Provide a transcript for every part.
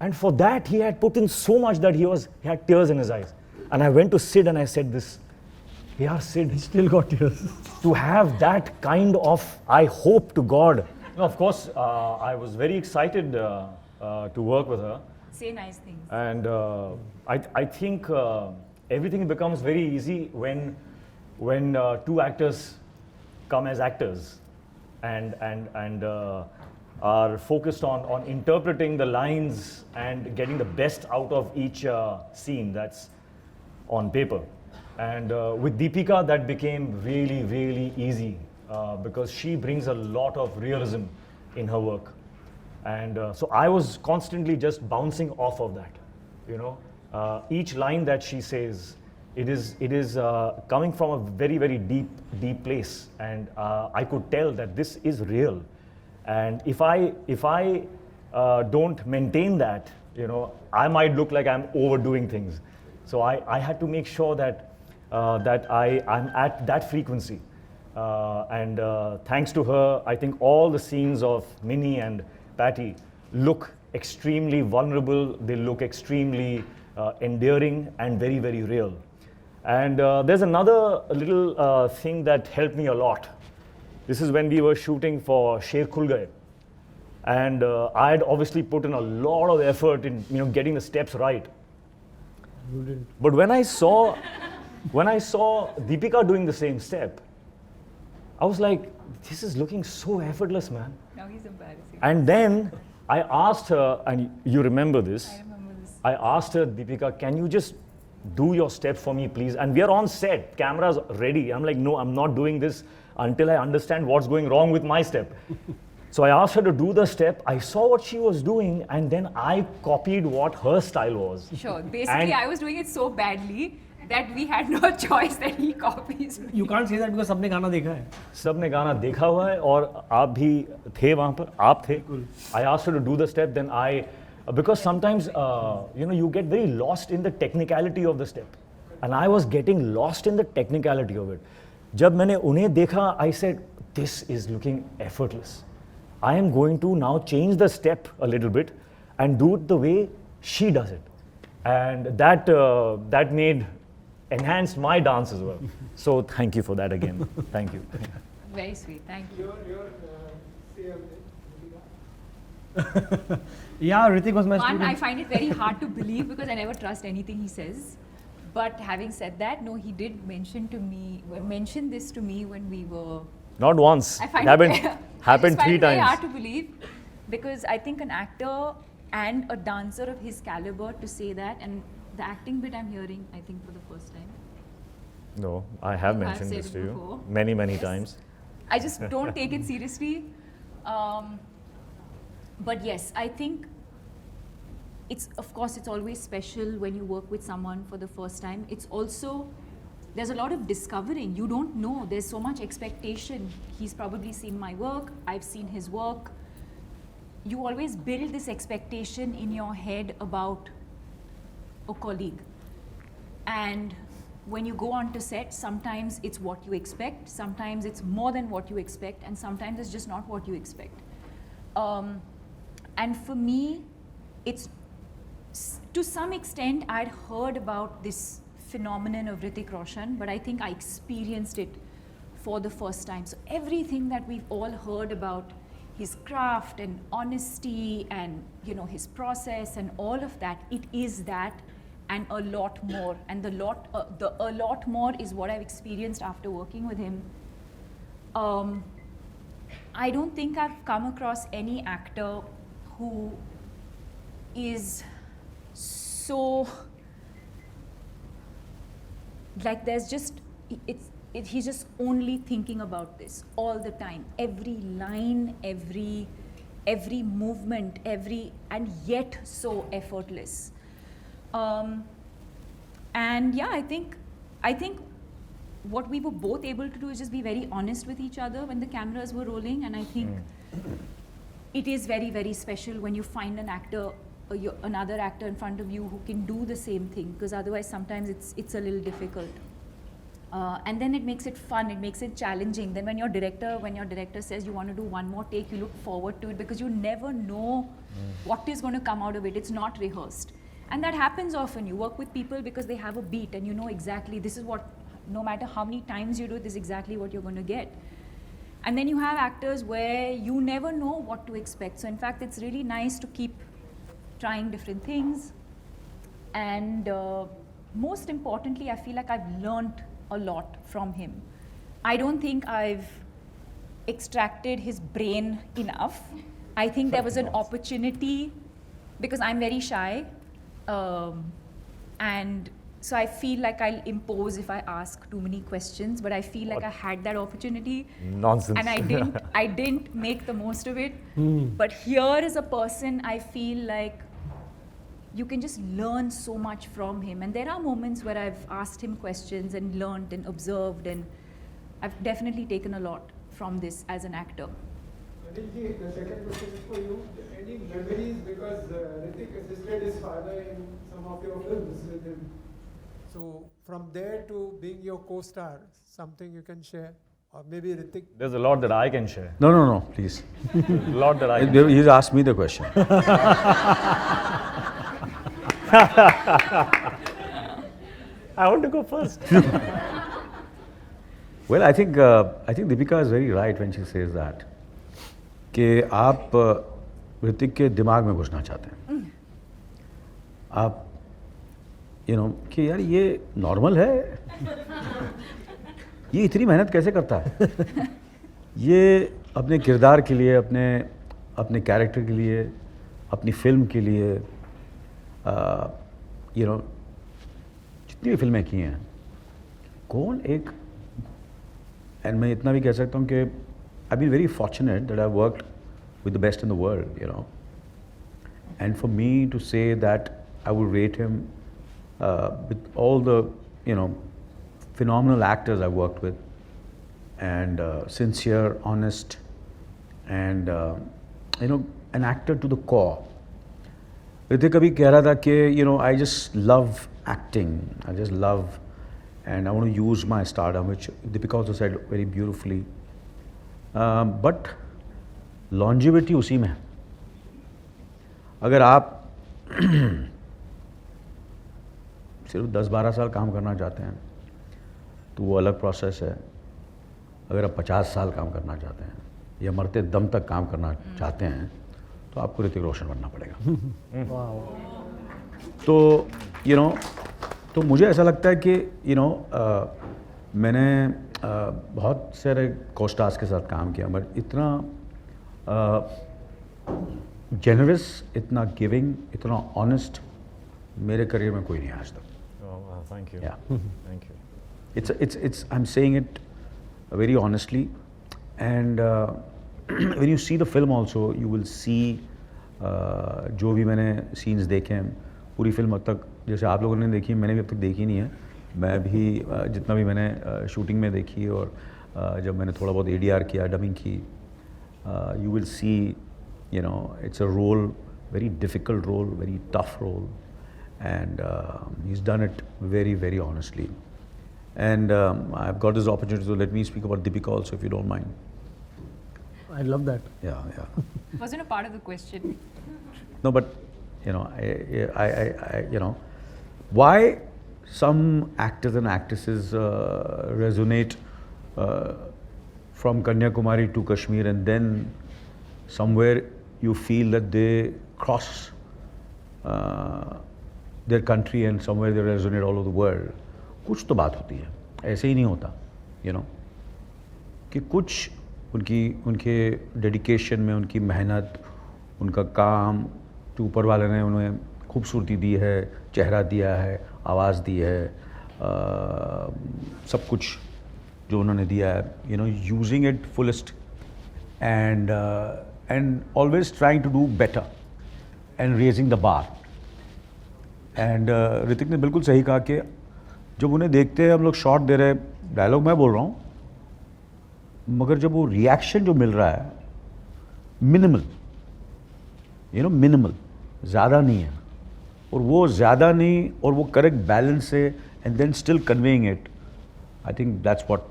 And for that, he had put in so much that he had tears in his eyes. And I went to Sid and I said this, yeah, Sid. He still got tears. To have that kind of, I hope to God. No, of course, I was very excited to work with her. Say nice things. And I think everything becomes very easy when two actors come as actors and are focused on interpreting the lines and getting the best out of each scene that's on paper. And with Deepika, that became really, really easy because she brings a lot of realism in her work. And so I was constantly just bouncing off of that, you know. Each line that she says, it is coming from a very, very deep place. And I could tell that this is real. And if I don't maintain that, you know, I might look like I'm overdoing things. So I had to make sure that I'm at that frequency. And thanks to her, I think all the scenes of Minnie and Patty look extremely vulnerable. They look extremely endearing and very, very real. And there's another little thing that helped me a lot. This is when we were shooting for Sher Khul Gaye. And I had obviously put in a lot of effort in, you know, getting the steps right. You didn't. But when I saw Deepika doing the same step, I was like, this is looking so effortless, man. Now he's embarrassing. And then I asked her, and you remember this. I remember this. I asked her, Deepika, can you just do your step for me, please? And we are on set, cameras ready. I'm like, no, I'm not doing this until I understand what's going wrong with my step. So I asked her to do the step. I saw what she was doing, and then I copied what her style was. Sure. Basically, I was doing it so badly that we had no choice that he copies me. You can't say that because सबने गाना देखा है. सबने गाना देखा हुआ है और आप भी थे वहाँ पर, आप थे. I asked her to do the step, then because sometimes you know, you get very lost in the technicality of the step, and I was getting lost in the technicality of it. जब मैंने उन्हें देखा, I said, this is looking effortless. I am going to now change the step a little bit and do it the way she does it, and that enhanced my dance as well. So thank you for that again. Thank you. Very sweet. Thank you. Yeah, Hrithik was my One, student. I find it very hard to believe because I never trust anything he says. But having said that, no, he did mention this to me when we were. Not once. I find Happened it happened I just find three it very times. hard to believe because I think an actor and a dancer of his caliber to say that, and the acting bit I'm hearing, I think for the first time. No, I have You have mentioned said this it to you before. many Yes. times. I just don't take it seriously. But yes, I think of course, it's always special when you work with someone for the first time. It's also, there's a lot of discovering. You don't know. There's so much expectation. He's probably seen my work. I've seen his work. You always build this expectation in your head about a colleague. And when you go on to set, sometimes it's what you expect, sometimes it's more than what you expect, and sometimes it's just not what you expect. And for me, it's, to some extent, I'd heard about this phenomenon of Hrithik Roshan, but I think I experienced it for the first time. So everything that we've all heard about his craft and honesty and, you know, his process and all of that, it is that and a lot more. And a lot more is what I've experienced after working with him. I don't think I've come across any actor who is so, like, there's just, he's just only thinking about this all the time. Every line, every movement, and yet so effortless. And yeah, I think what we were both able to do is just be very honest with each other when the cameras were rolling, and I think it is very, very special when you find an actor, another actor in front of you who can do the same thing, because otherwise sometimes it's a little difficult. And then it makes it fun, it makes it challenging. Then when your director says you want to do one more take, you look forward to it because you never know what is going to come out of it. It's not rehearsed. And that happens often. You work with people because they have a beat and you know exactly this is what, no matter how many times you do it, this is exactly what you're going to get. And then you have actors where you never know what to expect. So in fact, it's really nice to keep trying different things. And most importantly, I feel like I've learned a lot from him. I don't think I've extracted his brain enough. I think there was an opportunity because I'm very shy. And so I feel like I'll impose if I ask too many questions, but I feel like I had that opportunity. Nonsense. And I didn't make the most of it. But here is a person I feel like you can just learn so much from him. And there are moments where I've asked him questions and learned and observed, and I've definitely taken a lot from this as an actor. Anilji, the second question is for you. Any memories, because Hrithik assisted his father in some of your films with him. So from there to being your co-star, something you can share? Or maybe Hrithik. There's a lot that I can share. No, please. A lot that I can He's asked me the question. I want to go first. Well, I think Deepika is very right when she says that. कि आप ऋतिक के दिमाग में घुसना चाहते हैं. आप कि यार ये नॉर्मल है, ये इतनी मेहनत कैसे करता है, ये अपने किरदार के लिए, अपने कैरेक्टर के लिए, अपनी फिल्म के लिए, जितनी भी फिल्में की हैं, कौन एक, एंड मैं इतना भी कह सकता हूँ कि I've been very fortunate that I've worked with the best in the world, and for me to say that I would rate him with all the, phenomenal actors I've worked with, and sincere, honest, and, an actor to the core. Hrithik abhi keh raha tha कि, I just love acting, I just love, and I want to use my stardom, which Deepika also said very beautifully. But longevity उसी में है. अगर आप सिर्फ 10-12 साल काम करना चाहते हैं तो वो अलग प्रोसेस है. अगर आप 50 साल काम करना चाहते हैं या मरते दम तक काम करना चाहते हैं तो आपको ऋतिक रोशन बनना पड़ेगा. तो तो मुझे ऐसा लगता है कि मैंने बहुत सारे को-स्टार्स के साथ काम किया, बट इतना जेनरस, इतना गिविंग, इतना ऑनेस्ट मेरे करियर में कोई नहीं आज तक. Thank you. Yeah. Thank you. It's I'm saying it very honestly, and when you see the film also, you will see जो भी मैंने scenes देखे हैं, पूरी फिल्म अब तक जैसे आप लोगों ने देखी, मैंने भी अब तक देखी नहीं है. मैं भी जितना भी मैंने शूटिंग में देखी और जब मैंने थोड़ा बहुत ADR किया, डबिंग की, you will see, it's a role, very difficult role, very tough role, and he's done it very, very honestly. And I've got this opportunity, so let me speak about Deepika also, if you don't mind. I love that. Yeah. Wasn't a part of the question. No, but I why some actors and actresses resonate from Kanyakumari to Kashmir, and then somewhere you feel that they cross their country and somewhere they resonate all over the world. कुछ तो बात होती है, ऐसे ही नहीं होता, कि कुछ उनके डेडिकेशन में, उनकी मेहनत, उनका काम, जो ऊपर वाले ने उन्हें खूबसूरती दी है, चेहरा दिया है, आवाज़ दी है, सब कुछ जो उन्होंने दिया है, using it fullest, and always trying to do better and raising the bar. And Hrithik ने बिल्कुल सही कहा कि जब उन्हें देखते हैं हम लोग शॉट दे रहे, डायलॉग मैं बोल रहा हूँ, मगर जब वो रिएक्शन जो मिल रहा है मिनिमल, मिनिमल, ज़्यादा नहीं है, और वो ज़्यादा नहीं और वो करेक्ट बैलेंस है, and then still conveying it, I think that's what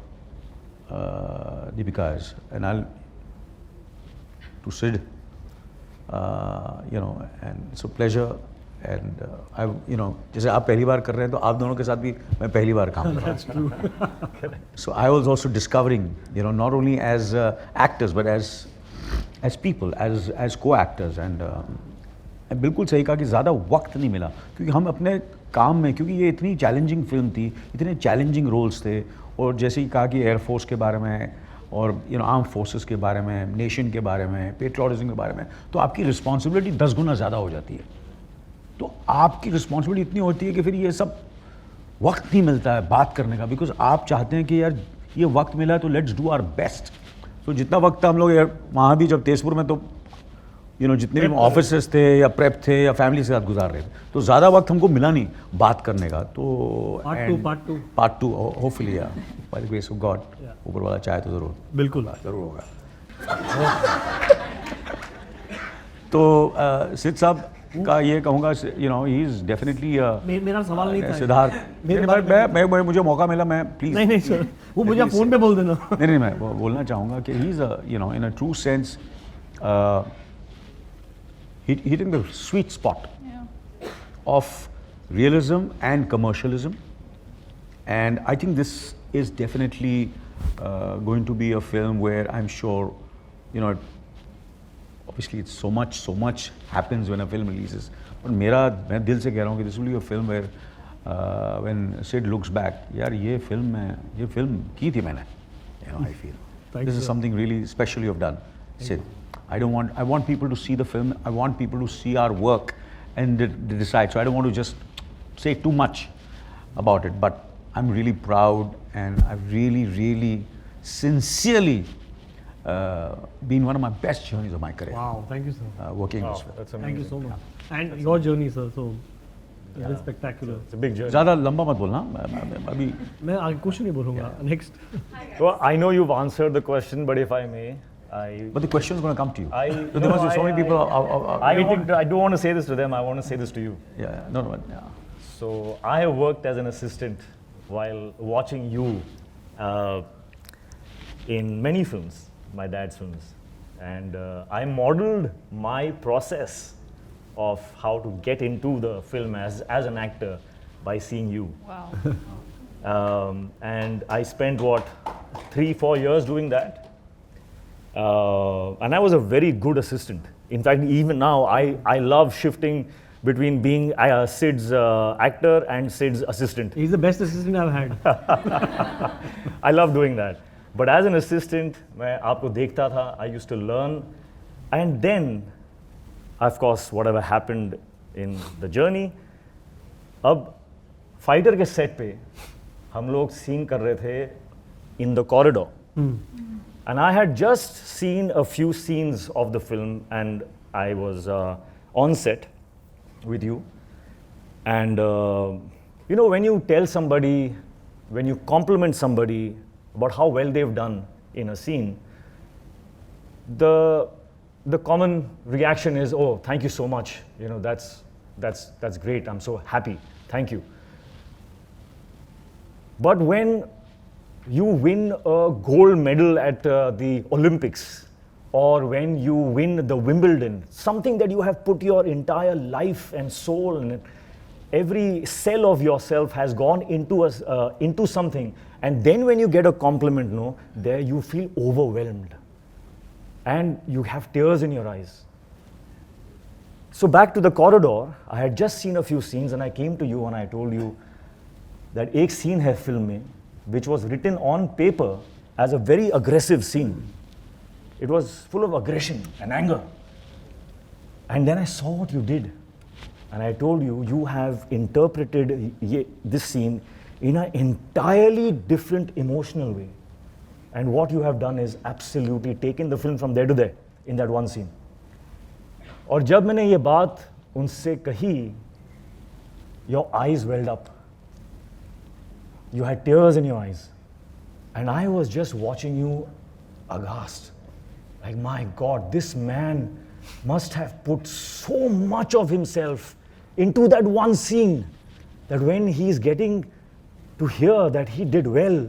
Deepika is. And to Sid, and it's a pleasure. And जैसे आप पहली बार कर रहे हैं तो आप दोनों के साथ भी मैं पहली बार काम कर रहा हूँ. So I was also discovering, not only as actors but as people, as co-actors. And बिल्कुल सही कहा कि ज़्यादा वक्त नहीं मिला क्योंकि हम अपने काम में, क्योंकि ये इतनी चैलेंजिंग फिल्म थी, इतने चैलेंजिंग रोल्स थे, और जैसे ही कहा कि एयरफोर्स के बारे में और आर्म फोर्सेस के बारे में, नेशन के बारे में, पेट्रियोटिज्म के बारे में, तो आपकी रिस्पॉन्सिबिलिटी 10 गुना ज़्यादा हो जाती है. तो आपकी रिस्पॉन्सिबिलिटी इतनी होती है कि फिर ये सब वक्त नहीं मिलता है बात करने का, बिकॉज आप चाहते हैं कि यार ये वक्त मिला है तो लेट्स डू आवर बेस्ट. तो जितना वक्त हम लोग वहाँ भी जब तेजपुर में, तो जितने भी ऑफिसेस थे या प्रेप थे या फैमिली के साथ गुजार रहे थे, तो ज़्यादा वक्त हमको मिला नहीं बात करने का. तो part two hopefully by the grace of God, ऊपर वाला चाहे तो ज़रूर होगा. तो सिद्ध साहब का ये कहूँगा, ही इज़ डेफिनेटली मेरा सवाल नहीं था सिद्धार्थ. मैं मुझे मौका मिला, मैं प्लीज नहीं सर, वो मुझे फ़ोन पे बोल देना. नहीं, मैं बोलना चाहूँगा कि he is in a true sense hitting the sweet spot of realism and commercialism. And I think this is definitely going to be a film where I'm sure, obviously it's so much happens when a film releases. But मैं दिल से कह रहा हूँ कि this will be a film where when Sid looks back, यार ये film की थी मैंने. I feel this is something really special you've done, Sid. I want people to see the film. I want people to see our work and decide. So I don't want to just say too much about it, but I'm really proud, and I've really sincerely been one of my best journeys of my career. Wow, thank you, sir. Working this film. That's amazing. Thank you so much. And your journey, sir, so very spectacular. It's a big journey. ज़्यादा लंबा मत बोलना, अभी. मैं आगे कुछ नहीं बोलूँगा. Next. Well, I know you've answered the question, but if I may, But the question is going to come to you. there must be so many people. I don't want to say this to them. I want to say this to you. Yeah, no. Yeah. So I have worked as an assistant while watching you in many films, my dad's films, and I modeled my process of how to get into the film as an actor by seeing you. Wow. And I spent 3-4 years doing that. And I was a very good assistant. In fact, even now, I love shifting between being Sid's actor and Sid's assistant. He's the best assistant I've had. I love doing that. But as an assistant, मैं आपको देखता था, I used to learn. And then, of course, whatever happened in the journey, अब fighter के set पे हम लोग scene कर रहे थे in the corridor. And I had just seen a few scenes of the film, and I was on set with you. And when you tell somebody, when you compliment somebody about how well they've done in a scene, the common reaction is, "Oh, thank you so much. That's great. I'm so happy. Thank you." But when you win a gold medal at the Olympics, or when you win the Wimbledon, something that you have put your entire life and soul and every cell of yourself has gone into something, and then when you get a compliment, there you feel overwhelmed and you have tears in your eyes. So back to the corridor, I had just seen a few scenes, and I came to you and I told you that एक scene है film में which was written on paper as a very aggressive scene. It was full of aggression and anger. And then I saw what you did. And I told you, you have interpreted this scene in an entirely different emotional way. And what you have done is absolutely taken the film from there to there in that one scene. और जब मैंने ये बात उनसे कही, your eyes welled up. You had tears in your eyes. And I was just watching you aghast. Like, my God, this man must have put so much of himself into that one scene that when he's getting to hear that he did well,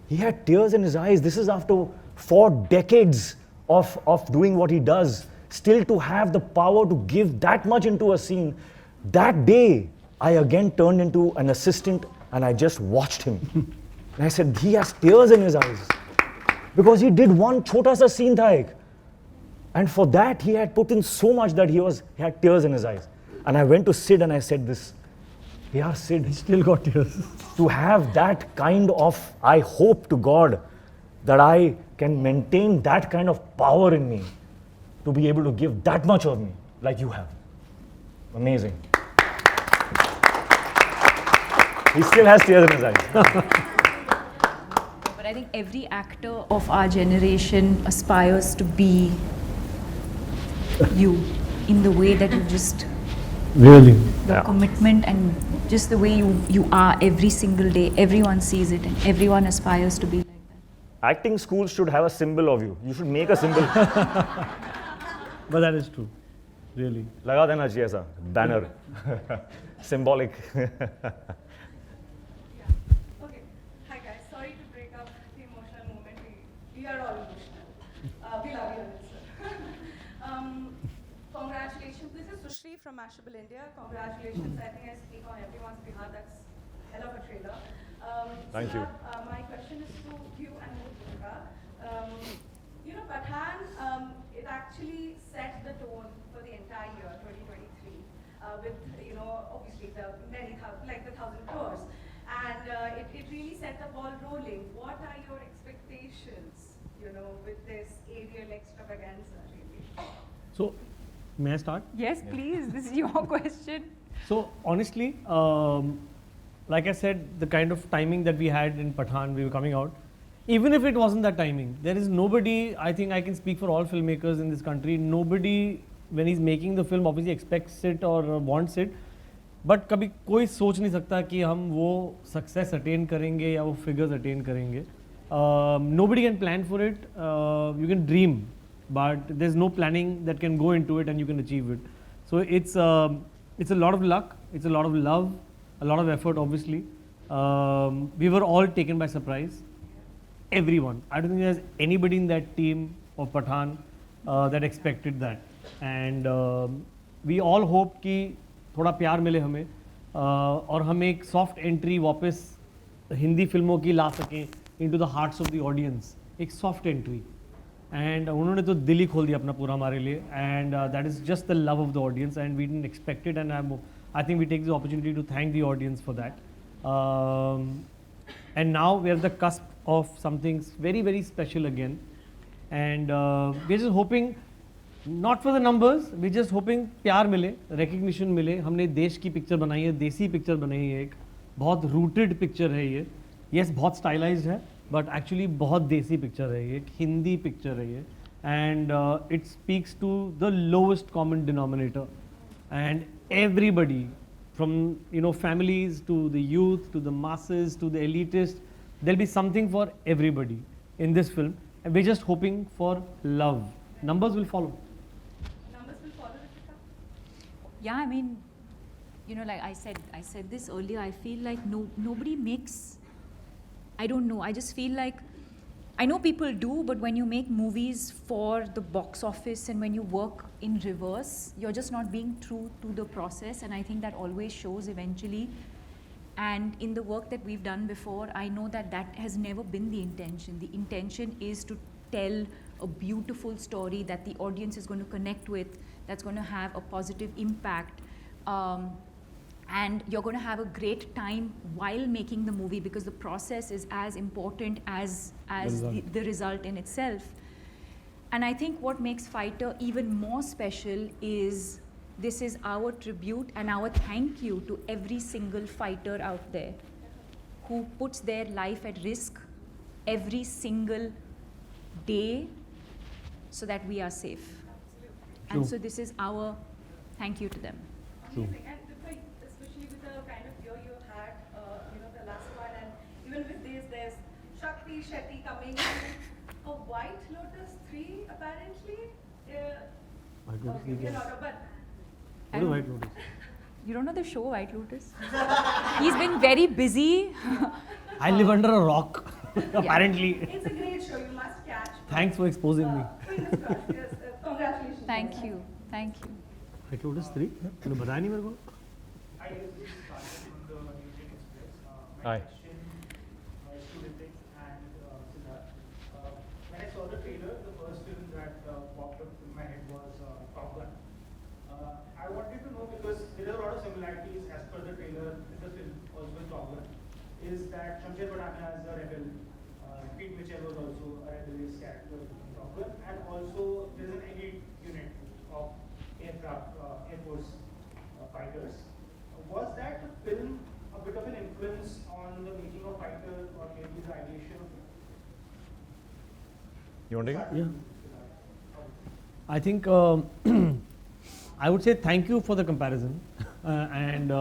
He had tears in his eyes. This is after 4 decades of doing what he does. Still to have the power to give that much into a scene. That day, I again turned into an assistant and I just watched him. And I said, he has tears in his eyes. Because he did one chota sa scene tha ek. And for that, he had put in so much that he had tears in his eyes. And I went to Sid and I said this, yeah, Sid, He still got tears. to have that kind of, I hope to God that I can maintain that kind of power in me to be able to give that much of me like you have. Amazing. He still has tears in his eyes. But I think every actor of our generation aspires to be you in the way that you just, Really? the commitment and just the way you are every single day. Everyone sees it and everyone aspires to be like that. Acting schools should have a symbol of you. You should make a symbol. But that is true. Really. लगा देना चाहिए ऐसा banner. Symbolic. Okay. Hi guys. Sorry to break up the emotional moment. We are all emotional. We love you, Anil sir. Congratulations. This is Sushri from Mashable India. Congratulations. I think I speak on everyone's behalf. That's hell of a trailer. Thank you. My question is to you and Deepika. You know, Pathan, it actually set the tone for the entire year, 2023, with, you know, obviously the many like the 1,000 crores. And it really set the ball rolling. What are your expectations, you know, with this aerial extravaganza, really? So, may I start? Yes, please. This is your question. So honestly, like I said, the kind of timing that we had in Pathan, we were coming out, even if it wasn't that timing, there is nobody, I think I can speak for all filmmakers in this country, nobody when he's making the film obviously expects it or wants it, but कभी कोई सोच नहीं सकता कि हम वो success attain करेंगे या वो figures attain करेंगे. Nobody can plan for it, you can dream, but there's no planning that can go into it and you can achieve it. So it's a lot of luck, it's a lot of love, a lot of effort obviously. We were all taken by surprise. Everyone. I don't think there's anybody in that team of Pathan that expected that. And we all hope कि थोड़ा प्यार मिले हमें और हम एक soft entry वापस हिंदी फिल्मों की ला सकें into the hearts of the audience. एक सॉफ्ट एंट्री. And उन्होंने तो दिल ही खोल दिया अपना पूरा हमारे लिए. And that is just the love of the audience and we didn't expect it and I think we take the opportunity to thank the audience for that. And now we are at the cusp of something very, very special again. And we're just hoping, not for the numbers, we're just hoping प्यार मिले, recognition मिले. हमने देश की picture बनाई है, देसी picture बनाई है एक, बहुत rooted पिक्चर है ये. Yes, बहुत stylized है, but actually बहुत देसी पिक्चर है ये, एक हिंदी पिक्चर है ये. And it speaks to the lowest common denominator. And everybody, from families to the youth to the masses to the elitists, there'll be something for everybody in this film. And we're just hoping for love. Numbers will follow. Numbers will follow, Deepika? Yeah, I mean, like I said this earlier, I feel like nobody makes, I don't know, I just feel like, I know people do, but when you make movies for the box office and when you work in reverse, you're just not being true to the process, and I think that always shows eventually. And in the work that we've done before, I know that has never been the intention. The intention is to tell a beautiful story that the audience is going to connect with, that's going to have a positive impact. And you're going to have a great time while making the movie because the process is as important as the result in itself. And I think what makes Fighter even more special is this is our tribute and our thank you to every single fighter out there who puts their life at risk every single day so that we are safe. And so this is our thank you to them. Amazing. And especially with the kind of year you had, the last one, and even with this, there's Shakti Shetty coming in. A White Lotus 3, apparently. White Lotus okay, is but What is White Lotus? You don't know the show White Lotus? He's been very busy. I live under a rock. Apparently. It's a great show. You must catch. Thanks for exposing me. Fingers crossed. Yes. Congratulations. Thank you. Thank you. I told us 3. तूने बताया नहीं मेरे को? Hi, this is Starcast from the Newton Express. My Hi. question is to Hrithik and Siddharth. When I saw the trailer, the first film that popped up in my head was Top Gun. I wanted to know, because there are a lot of similarities as per the trailer in the film, also with Top Gun, is that Shamsher Padukone is a rebel. Pete Mitchell was also a rebellious character in Top Gun, and also there's an elite unit of aircraft, Air Force fighters. Was that film a bit of an influence on the making of Fighter, or maybe the ideation of it? You want to take it? Yeah. I think I would say thank you for the comparison, and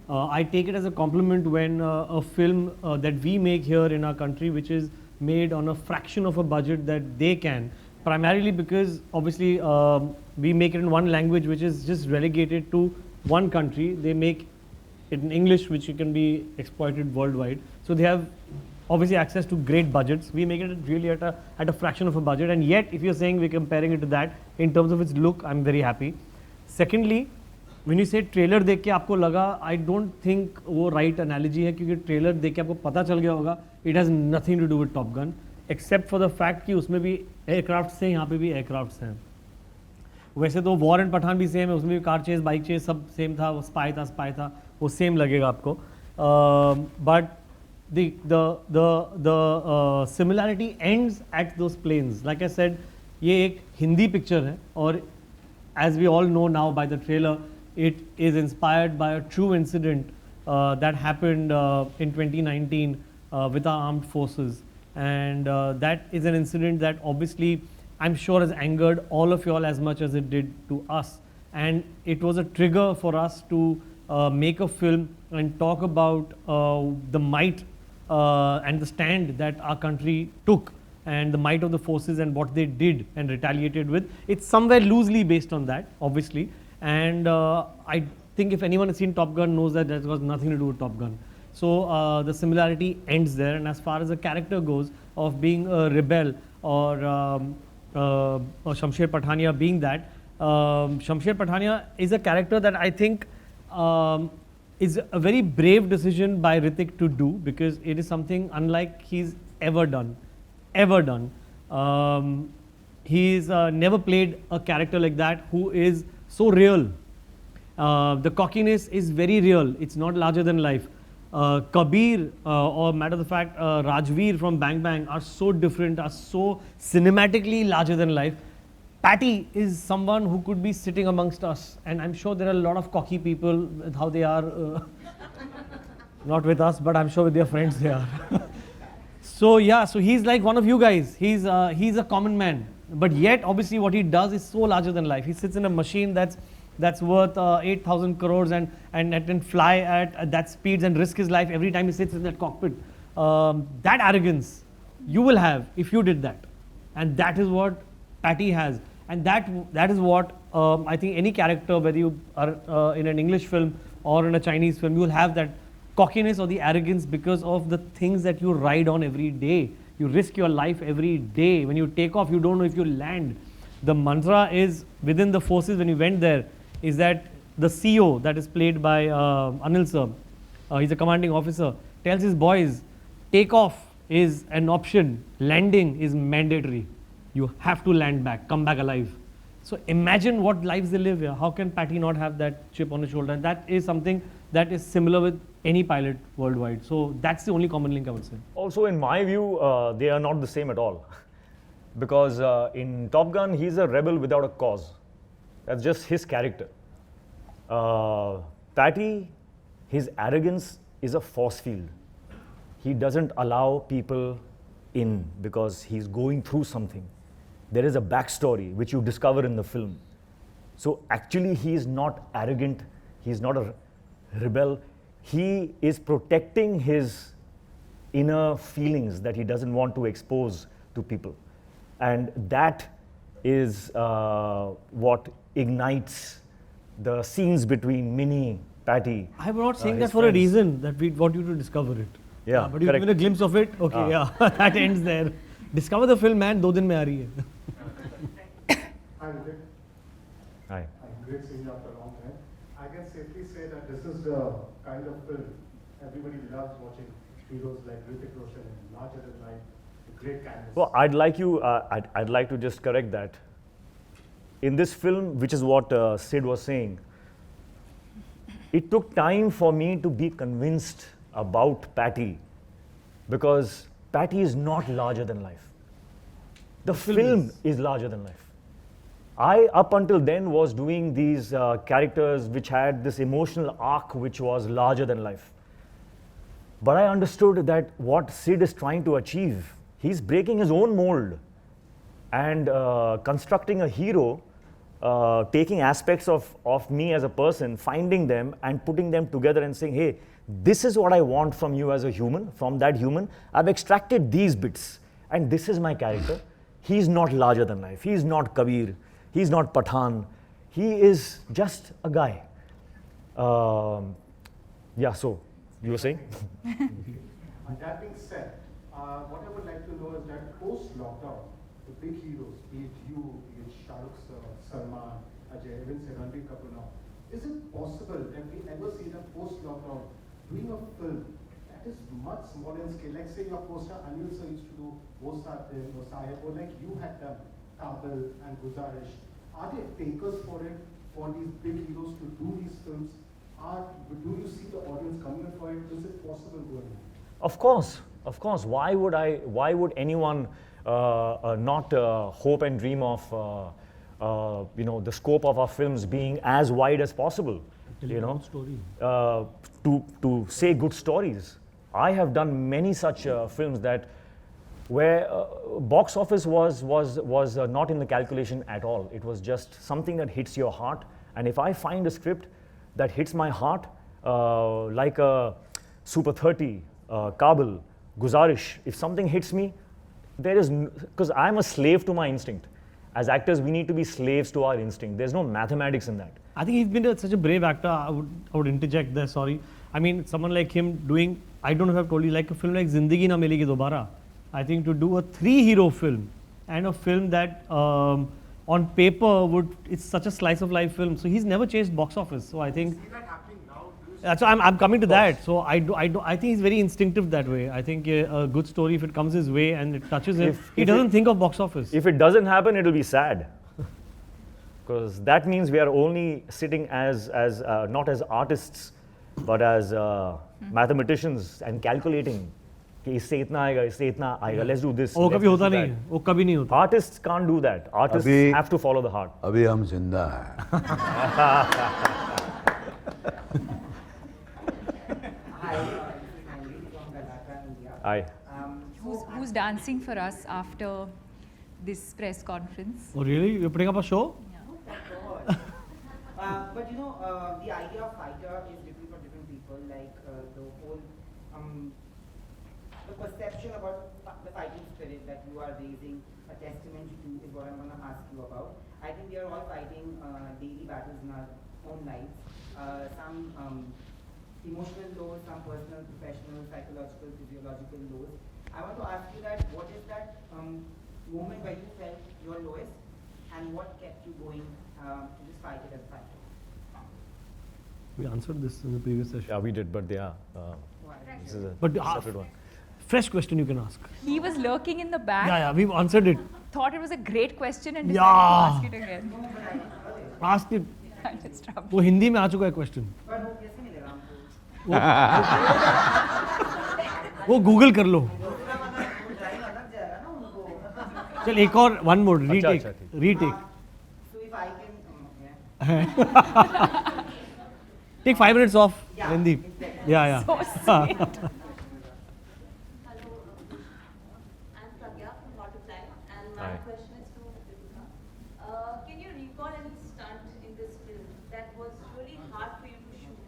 I take it as a compliment when a film that we make here in our country, which is made on a fraction of a budget that they can, primarily because obviously we make it in one language which is just relegated to one country. They make it in English, which can be exploited worldwide. So they have obviously access to great budgets. We make it really at a fraction of a budget, and yet if you're saying we're comparing it to that in terms of its look, I'm very happy. Secondly, when you say trailer देख के आपको लगा, I don't think वो right analogy है, क्योंकि trailer देख के आपको पता चल गया होगा it has nothing to do with Top Gun, except for the fact कि उसमें भी aircrafts हैं, यहाँ पे भी aircrafts हैं. वैसे तो वॉर एंड पठान भी सेम है, उसमें भी कार चेस, बाइक चेस सब सेम था, वो स्पाई था, वो सेम लगेगा आपको. But the similarity ends at those planes. Like I said, ये एक हिंदी पिक्चर है, और as we all know now by the trailer, it is inspired by a true incident that happened in 2019 with our armed forces, and that is an incident that obviously I'm sure has angered all of you all as much as it did to us, and it was a trigger for us to make a film and talk about the might and the stand that our country took, and the might of the forces and what they did and retaliated with. It's somewhere loosely based on that, obviously, and I think if anyone has seen Top Gun knows that that was nothing to do with Top Gun. So the similarity ends there, and as far as the character goes of being a rebel or Shamsher Pathania being that, Shamsher Pathania is a character that I think is a very brave decision by Hrithik to do, because it is something unlike he's ever done. He's never played a character like that who is so real. The cockiness is very real. It's not larger than life. Kabir or matter of fact Rajveer from Bang Bang are so different, are so cinematically larger than life. Patty is someone who could be sitting amongst us, and I'm sure there are a lot of cocky people with how they are, not with us, but I'm sure with their friends they are. So yeah, so he's like one of you guys. He's a common man, but yet obviously what he does is so larger than life. He sits in a machine that's worth 8,000 crores and can fly at that speeds and risk his life every time he sits in that cockpit. That arrogance you will have if you did that, and that is what Patty has, and that is what I think any character, whether you are in an English film or in a Chinese film, you will have that cockiness or the arrogance because of the things that you ride on every day. You risk your life every day. When you take off, you don't know if you land. The mantra is within the forces when you went there is that the CO that is played by Anil sir, he's a commanding officer, tells his boys, take off is an option, landing is mandatory. You have to land back, come back alive. So imagine what lives they live here. How can Patty not have that chip on his shoulder? And that is something that is similar with any pilot worldwide. So that's the only common link I would say. Also, in my view, they are not the same at all. Because in Top Gun, he's a rebel without a cause. That's just his character. Patty, his arrogance is a force field. He doesn't allow people in because he's going through something. There is a backstory which you discover in the film. So actually he is not arrogant, he's not a rebel. He is protecting his inner feelings that he doesn't want to expose to people. And that is what ignites the scenes between Minnie, Patty. I'm not saying his that for a friends. reason, that we want you to discover it. Yeah, but you've correct. given a glimpse of it. Okay, yeah, that ends there. Discover the film, man. 2 दिन में आ रही है. Hi, Hrithik. Hi. Great seeing you after a long time. I can safely say that this is the kind of film everybody loves watching. Heroes like Hrithik Roshan, larger than life, a great canvas. Well, I'd like to just correct that. In this film, which is what Sid was saying, it took time for me to be convinced about Patty, because Patty is not larger than life. The film is larger than life. I, up until then, was doing these characters which had this emotional arc which was larger than life. But I understood that what Sid is trying to achieve, he's breaking his own mold and constructing a hero, taking aspects of me as a person, finding them and putting them together and saying, hey, this is what I want from you as a human. From that human, I've extracted these bits, and this is my character. He's not larger than life. He's not Kabir. He's not Pathan. He is just a guy. Yeah, so you were saying? That being said, what I would like to know is that post-lockdown, the big heroes, be it you, be it Shah Rukh sir, Salman, Ajay, even Hrithik Kapoor now, is it possible that we ever see that post-lockdown doing a film that is much smaller in scale? Like say your co-star Anil sir used to do Wo Saath-Din, Wo Sahib, or like you had done Kabul and Guzarish. Are there takers for it, for these big heroes to do these films? Do you see the audience coming in for it? Is it possible going on? Of course, of course. Why would anyone not hope and dream of the scope of our films being as wide as possible? To say good stories. I have done many such films that where box office was not in the calculation at all. It was just something that hits your heart. And if I find a script that hits my heart, like a Super 30, Kabul, Guzarish, if something hits me, because I'm a slave to my instinct. As actors, we need to be slaves to our instinct. There's no mathematics in that. I think he's been such a brave actor. I would interject there, sorry. I mean, someone like him doing, I don't know if I've told you, like a film like Zindagi Na Milegi Dobara. I think to do a 3-hero film and a film that on paper it's such a slice of life film. So he's never chased box office. So I think. See that happening now? So I'm coming to that. So I think he's very instinctive that way. I think a good story, if it comes his way and it touches him, he doesn't think of box office. If it doesn't happen, it'll be sad. Because that means we are only sitting as not as artists, but as mathematicians and calculating. कि इससे इतना आएगा, let's do this. वो कभी होता नहीं है, वो कभी नहीं होता. Artists can't do that. Artists have to follow the heart. अभी हम जिंदा हैं. Hi. Who's dancing for us after this press conference? Oh really? You're putting up a show? But the idea of fighter is different for different people. Like the whole, the perception about the fighting spirit that you are raising a testament to is what I'm going to ask you about. I think we are all fighting daily battles in our own lives. Some emotional lows, some personal, professional, psychological, physiological lows. I want to ask you that what is that moment where you felt your lowest and what kept you going to just fight it as a fighter? We answered this in the previous session. Yeah, we did, but this is a separate one. Fresh question you can ask. He was lurking in the back. Yeah, we've answered it. Thought it was a great question and decided to ask it again. Ask it. I just dropped. वो हिंदी में आ चुका है question. But वो कैसे मिलेगा हमको? वो Google कर लो. दूसरा मतलब ड्राइंग अलग जाएगा ना उनको. चल एक और one more retake. Retake. So if I can, Take 5 minutes off, Yeah, Randeep. exactly. Yeah. So sweet. Hello, I'm Pragya from Multiply, and my Hi. question is to Deepika. Can you recall any stunt in this film that was really hard for you to shoot?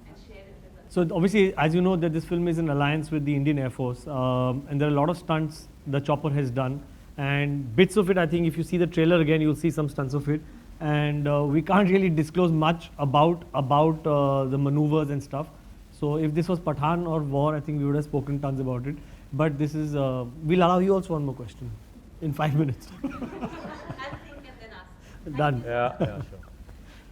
And share it with us. So obviously, as you know, that this film is in alliance with the Indian Air Force, and there are a lot of stunts the chopper has done, and bits of it. I think if you see the trailer again, you'll see some stunts of it. And we can't really disclose much about the maneuvers and stuff. So if this was Pathan or War, I think we would have spoken tons about it. But this is, we'll allow you also one more question in 5 minutes. I'll think and then ask. Done. Yeah, yeah, sure.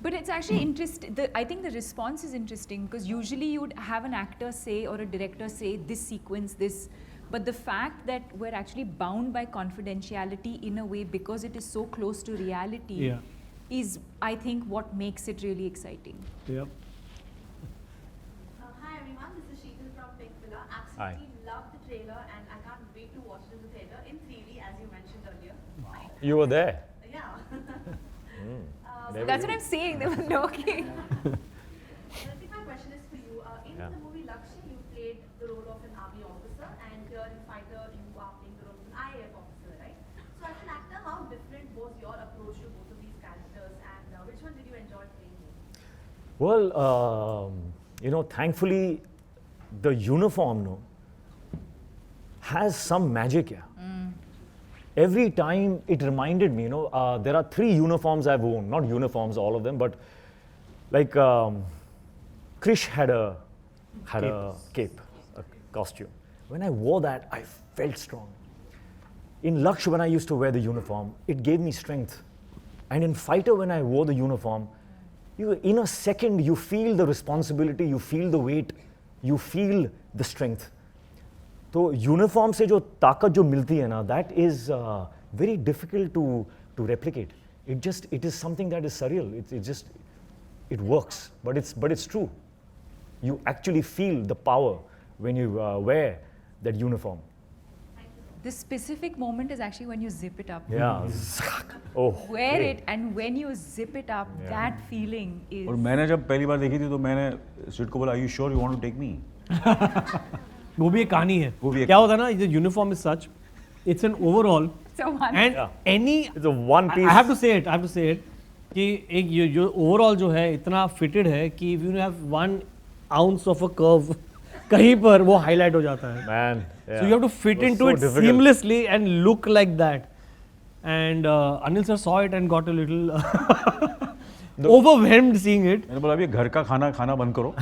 But it's actually interesting. I think the response is interesting because usually you would have an actor say or a director say this sequence, this. But the fact that we're actually bound by confidentiality in a way because it is so close to reality is, I think, what makes it really exciting. Yep. Hi everyone, this is Sheetal from Pink Villa. Hi. Absolutely love the trailer and I can't wait to watch it in the theatre in 3D as you mentioned earlier. You were there. Yeah. That's what I'm saying. They were joking. Hrithik, my question is for you. In the movie Lakshya, you played the role of an army officer, and here in Fighter, you are playing the role of an IAF officer, right? So as an actor, how different was your approach to both of these characters, and which one did you enjoy playing more? Well, thankfully, the uniform, has some magic here. Every time it reminded me, there are 3 uniforms I've worn, not uniforms, all of them, but like Krish had a cape, a costume. When I wore that, I felt strong. In Laksh, when I used to wear the uniform, it gave me strength. And in Fighter, when I wore the uniform, in a second, you feel the responsibility, you feel the weight, you feel the strength. तो uniform से जो ताकत जो मिलती है ना, that is very difficult to replicate. It is something that is surreal. It works, but it's true. You actually feel the power when you wear that uniform. The specific moment is actually when you zip it up. Yeah. Oh. Wear it, and when you zip it up, that feeling is. और मैंने जब पहली बार देखी थी तो मैंने sweet को बोला, Are you sure you want to take me? वो भी एक कहानी है. क्या होता है ना, the uniform is such, it's an overall. So one. And any. It's a one piece. I have to say it. कि एक जो overall जो है इतना fitted है कि if you have 1 ounce of a curve कहीं पर वो highlight हो जाता है. Man. Yeah. So you have to fit into it difficult. seamlessly and look like that. And Anil sir saw it and got a little overwhelmed seeing it. मैंने बोला, अभी घर का खाना बंद करो.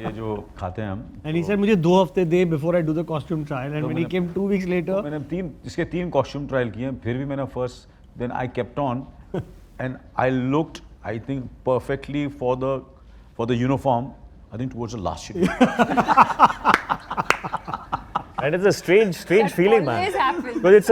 ये जो खाते हैं हम. And he said, मुझे 2 हफ्ते दे before I do the costume trial. And when he came 2 weeks later. मैंने इसके 3 costume trial किए, फिर भी मैंने first, then I kept on, and I looked, I think, perfectly for the uniform. I think towards the last schedule. And it's a strange feeling, man. Always happens. Because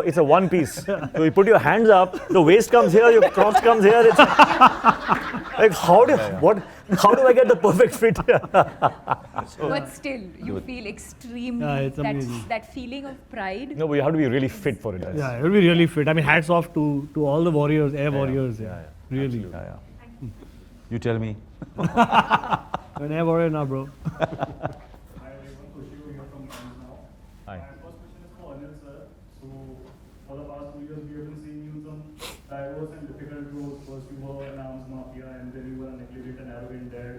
it's a one piece. So you put your hands up, the waist comes here, your crotch comes here. It's like how do I get the perfect fit here? But still, you feel extremely that feeling of pride. No, but you have to be really fit for it. Yeah, it will be really fit. I mean, hats off to all the warriors, air warriors. Yeah. Really. Yeah. You tell me. An air warrior now, bro. Hi. My first question is for Anil sir. So, for the past 2 years, we have been seeing you some diverse and difficult roles. First, you were an arms mafia, and then you were a negligent and arrogant dad.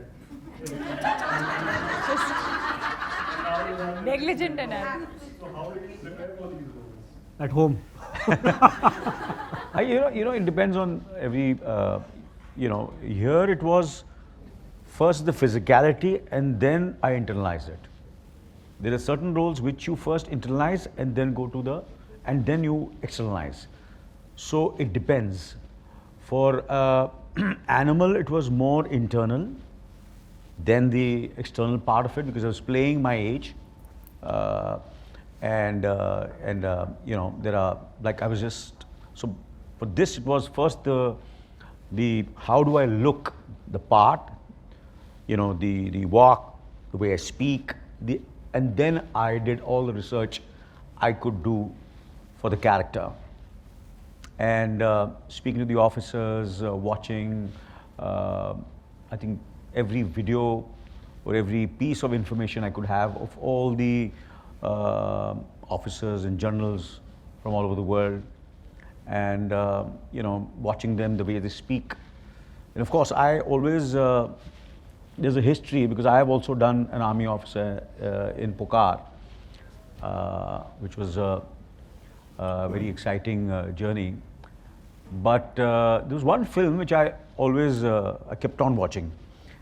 Negligent and arrogant. So, how did you prepare for these roles? At home. It depends on every. Here it was first the physicality, and then I internalized it. There are certain roles which you first internalize and then you externalize. So it depends. For Animal, it was more internal than the external part of it because I was playing my age, there are like I was just so. For this, it was first the how do I look, the part, the walk, the way I speak, and then I did all the research I could do for the character. And speaking to the officers, watching, I think every video or every piece of information I could have of all the officers and generals from all over the world, and watching them, the way they speak. And of course, I always, there's a history because I have also done an army officer in Pokar, which was a very exciting journey. But there was one film which I always I kept on watching,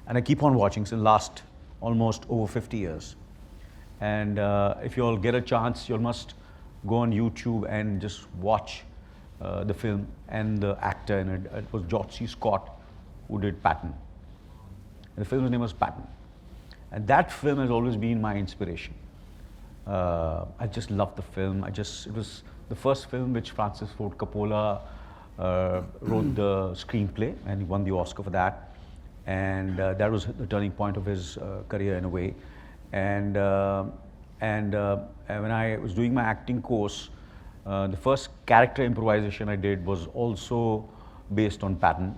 and I keep on watching since last almost over 50 years. And if you all get a chance, you all must go on YouTube and just watch the film and the actor in it. It was George C. Scott who did Patton. And the film's name was Patton. And that film has always been my inspiration. I just loved the film. It was the first film which Francis Ford Coppola wrote the screenplay, and he won the Oscar for that. And that was the turning point of his career in a way. And when I was doing my acting course, the first character improvisation I did was also based on Patton.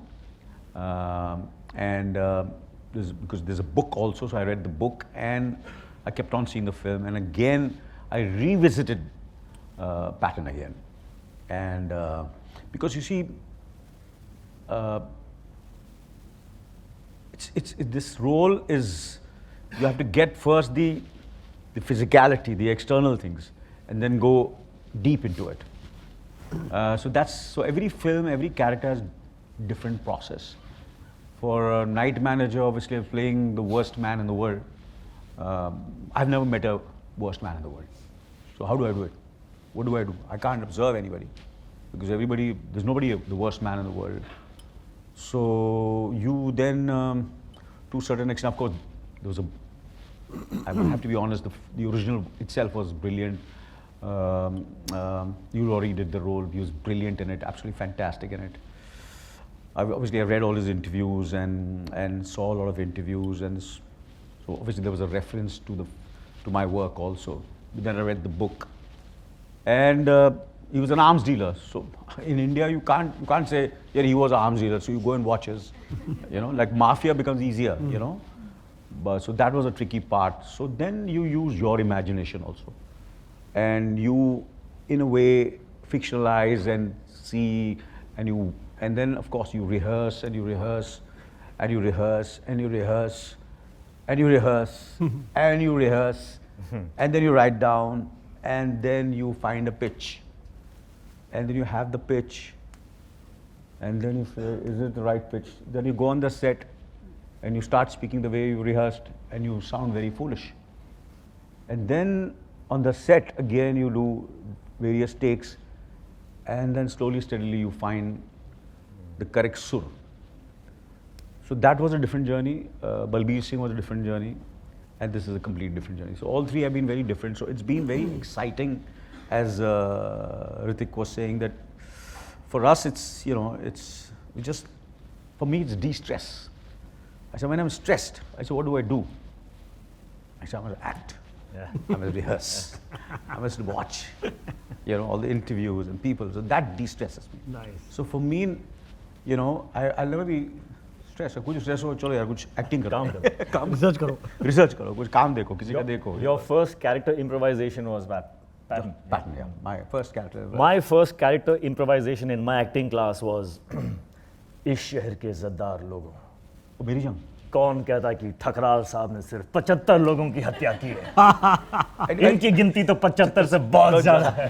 Because there's a book also, so I read the book and I kept on seeing the film, and again I revisited Patton again. And because you see, this role is, you have to get first the physicality, the external things, and then go deep into it. So every film, every character has different process. For a night manager, obviously, I'm playing the worst man in the world. I've never met a worst man in the world. So how do I do it? What do I do? I can't observe anybody, because there's nobody the worst man in the world. So you then, to a certain extent, of course, I have to be honest, the original itself was brilliant. You already did the role. He was brilliant in it, absolutely fantastic in it. Obviously, I read all his interviews and saw a lot of interviews, and so obviously there was a reference to my work also. But then I read the book, and he was an arms dealer. So in India, you can't say, yeah, he was an arms dealer. So you go and watch his, like mafia becomes easier, But so that was a tricky part. So then you use your imagination also, and you, in a way, fictionalize and see, and then of course you rehearse and you rehearse and you rehearse and you rehearse and you rehearse and you rehearse, and then you write down, and then you find a pitch, and then you have the pitch, and then you say, is it the right pitch? Then you go on the set and you start speaking the way you rehearsed, and you sound very foolish. And then on the set again you do various takes, and then slowly, steadily you find the correct sur. So that was a different journey. Balbir Singh was a different journey, and this is a complete different journey. So all three have been very different. So it's been very exciting, as Hrithik was saying, that for us for me it's de-stress. I said, when I'm stressed, I said, what do I do? I said, I must act. Yeah. I must rehearse. I must watch, all the interviews and people. So that de-stresses me. Nice. So for me, I'll never be stressed. कुछ stress हो, चलो यार कुछ acting करो. काम Research करो. Research करो, कुछ काम देखो, किसी का देखो. Your first character improvisation was Patton. Patton, yeah. My first character. My first character improvisation in my acting class was इस शहर के ज़द्दार लोगों. वो मेरी जंग. कौन कहता कि ठकराल साहब ने सिर्फ 75 लोगों की हत्या की है? इनकी गिनती तो 75 से बहुत ज़्यादा है.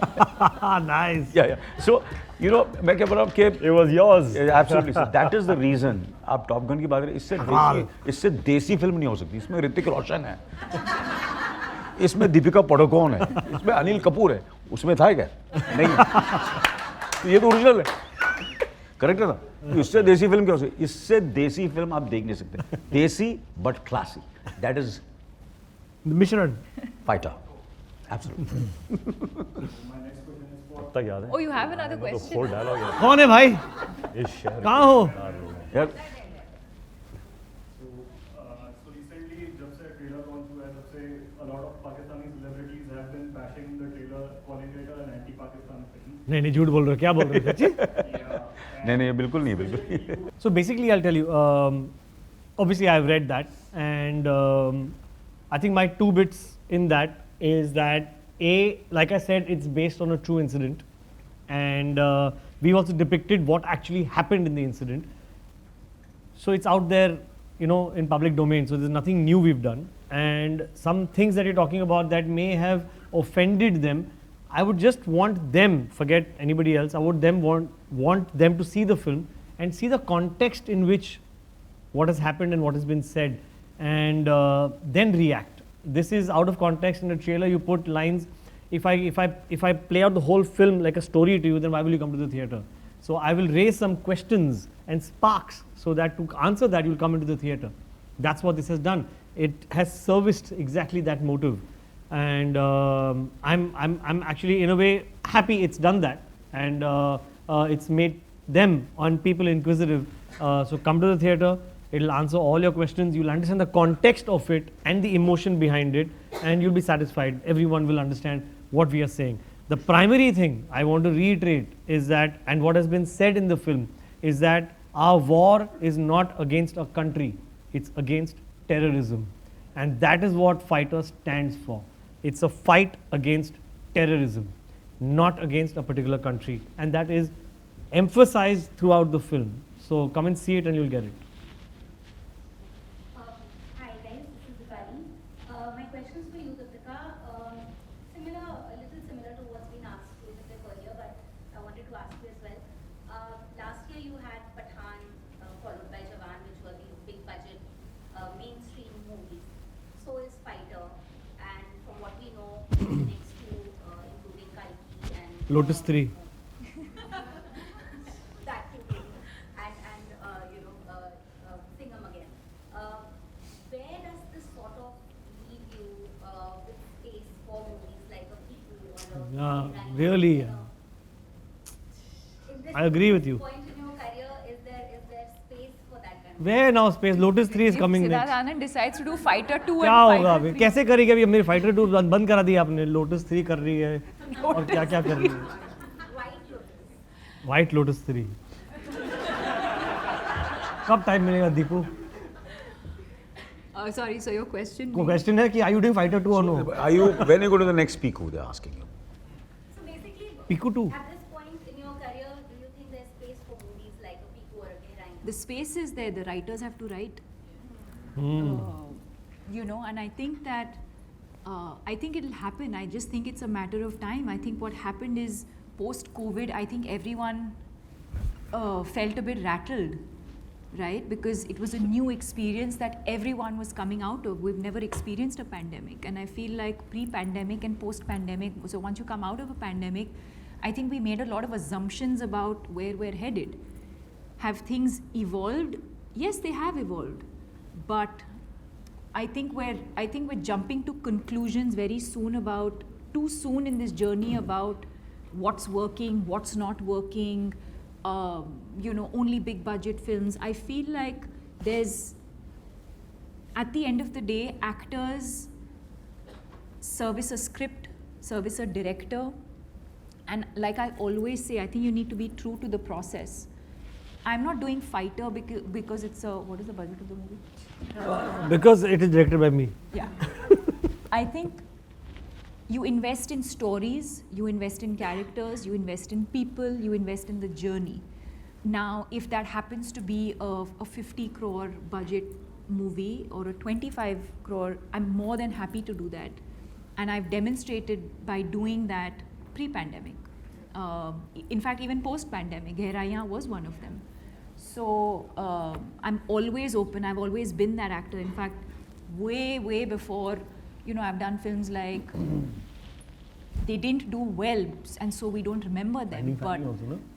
Nice. Yeah. So, मैं क्या बोल रहा हूँ कि It was yours. Absolutely. So that is the reason. आप टॉप गन की बात करें, इससे देसी फिल्म नहीं हो सकती. इसमें ऋतिक रोशन है, इसमें दीपिका पादुकोण है, इसमें अनिल कपूर है. उसमें था क्या? नहीं. तो ये तो ओरिजिनल है. करेक्ट है ना? इससे देसी फिल्म क्या हो सकती? इससे देसी फिल्म आप देख नहीं सकते. देसी but classy. That is Mission. fighter. Absolutely. तक याद है? Oh, you have another तो question? full dialogue है. कौन है भाई? इस शहर कहाँ हो? यार So recently, जब से trailer launch हुआ है, तब से a lot of Pakistani celebrities have been bashing the trailer, calling it an anti-Pakistan film. नहीं झूठ बोल रहे हो. क्या बोल रहे हो सच्ची? नहीं बिल्कुल नहीं बिल्कुल. So basically, I'll tell you. Obviously, I've read that, and I think my two bits in that is that like I said, it's based on a true incident, and we also depicted what actually happened in the incident. So it's out there, in public domain. So there's nothing new we've done, and some things that you're talking about that may have offended them. I would just want them, forget anybody else. I would want them to see the film and see the context in which what has happened and what has been said. and then react. This is out of context in the trailer. You put lines. If I play out the whole film like a story to you, then why will you come to the theater? So I will raise some questions and sparks so that to answer that you'll come into the theater. That's what this has done. It has serviced exactly that motive, and I'm actually in a way happy it's done that, and it's made them on people inquisitive. So come to the theater. It'll answer all your questions. You'll understand the context of it and the emotion behind it, and you'll be satisfied. Everyone will understand what we are saying. The primary thing I want to reiterate is that, and what has been said in the film, is that our war is not against a country, it's against terrorism. And that is what Fighter stands for. It's a fight against terrorism, not against a particular country. And that is emphasized throughout the film. So come and see it and you'll get it. Hi guys, this is Dipali. My question is for you, Deepika. A little similar to what's been asked earlier, but I wanted to ask you as well. Last year you had Pathan followed by Jawan, which were these big budget mainstream movies. So is Fighter, and from what we know, the next two, including Kalki and Lotus 3. that too, and Singham again. Where does this sort of leave you with space for movies like a Piku or a Really, in this I agree with you. point in your career, is there space for that kind of? Where now space? Lotus 3 is If coming Siddharth next. Anand decides to do Fighter 2 क्या and होगा Fighter अभी 3. कैसे करेगी अभी मेरी fighter 2 बंद करा दी आपने लोटस 3 कर रही है और क्या क्या कर रही है White Lotus. वाइट लोटस 3 कब टाइम मिलेगा Deepu Sorry, so your question? को क्वेश्चन है कि आर यू डूइंग फाइटर 2 और no Are you, when you go to the next Piku, they're asking you. So basically, Piku 2 at this point in your career, do you think there's space for movies like a Piku or a Gehraina? The space is there, the writers have to write. And I think that, I think it'll happen. I just think it's a matter of time. I think what happened is post-COVID, I think everyone felt a bit rattled, right? Because it was a new experience that everyone was coming out of. We've never experienced a pandemic. And I feel like pre-pandemic and post-pandemic, so once you come out of a pandemic, I think we made a lot of assumptions about where we're headed. Have things evolved? Yes, they have evolved. But I think we're jumping to conclusions very soon about, too soon in this journey about what's working, what's not working, only big budget films. I feel like there's, at the end of the day, actors service a script, service a director. And like I always say, I think you need to be true to the process. I'm not doing Fighter because it's a, what is the budget of the movie? because it is directed by me Yeah. I think you invest in stories, you invest in characters, you invest in people, you invest in the journey. Now, if that happens to be a 50 crore budget movie or a 25 crore, I'm more than happy to do that. And I've demonstrated by doing that pre-pandemic. In fact, even post-pandemic, Gehraina was one of them. So I'm always open. I've always been that actor. In fact, way before, I've done films like they didn't do well, and so we don't remember them. But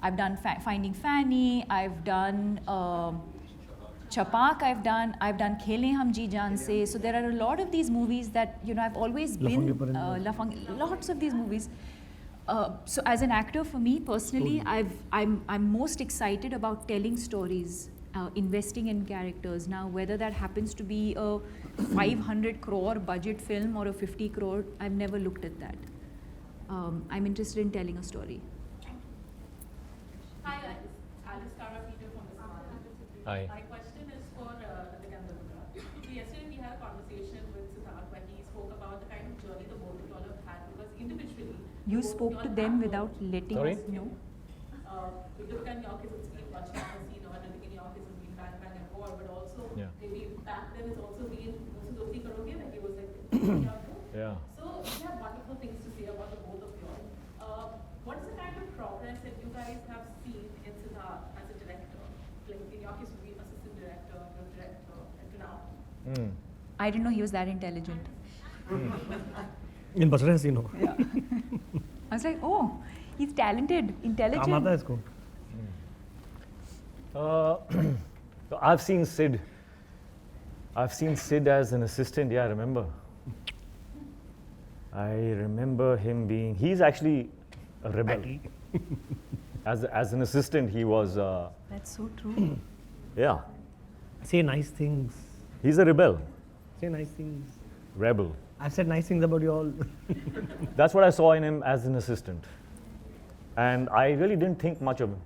I've done Finding Fanny. I've done Chapak. I've done Khele Hum Ji Jaan Se. So there are a lot of these movies that I've always been lots of these movies. So as an actor, for me personally, I'm most excited about telling stories, investing in characters. Now, whether that happens to be a 500 crore budget film or a 50 crore, I've never looked at that. I'm interested in telling a story. Hi, Alice Cara Peter from the Smart. Hi. My question is for Hrithik and Deepika. So yesterday we had a conversation with Siddharth when he spoke about the kind of journey the both of y'all have had, because individually You spoke to them without letting Sorry? us know. Deepika in your case it's been much more seen, or Hrithik in your case it's been bang bang and war, but also maybe back then it's also been Musi Dosti Karoge when he was like Yeah. So we have wonderful things to say about the both of you all. What is the kind of progress that you guys have seen in Siddharth as a director? Like in your case, would be assistant director, director, and to now. I didn't know he was that intelligent. In Bachra Hasino. Yeah. I was like, oh, he's talented, intelligent. काम आता है इसको. I've seen Sid. I've seen Sid as an assistant. Yeah, I remember. I remember him being. He's actually a rebel. As an assistant, he was. That's so true. Yeah, Say nice things. he's a rebel, Say nice things. rebel. I've said nice things about you all. That's what I saw in him as an assistant, and I really didn't think much of him,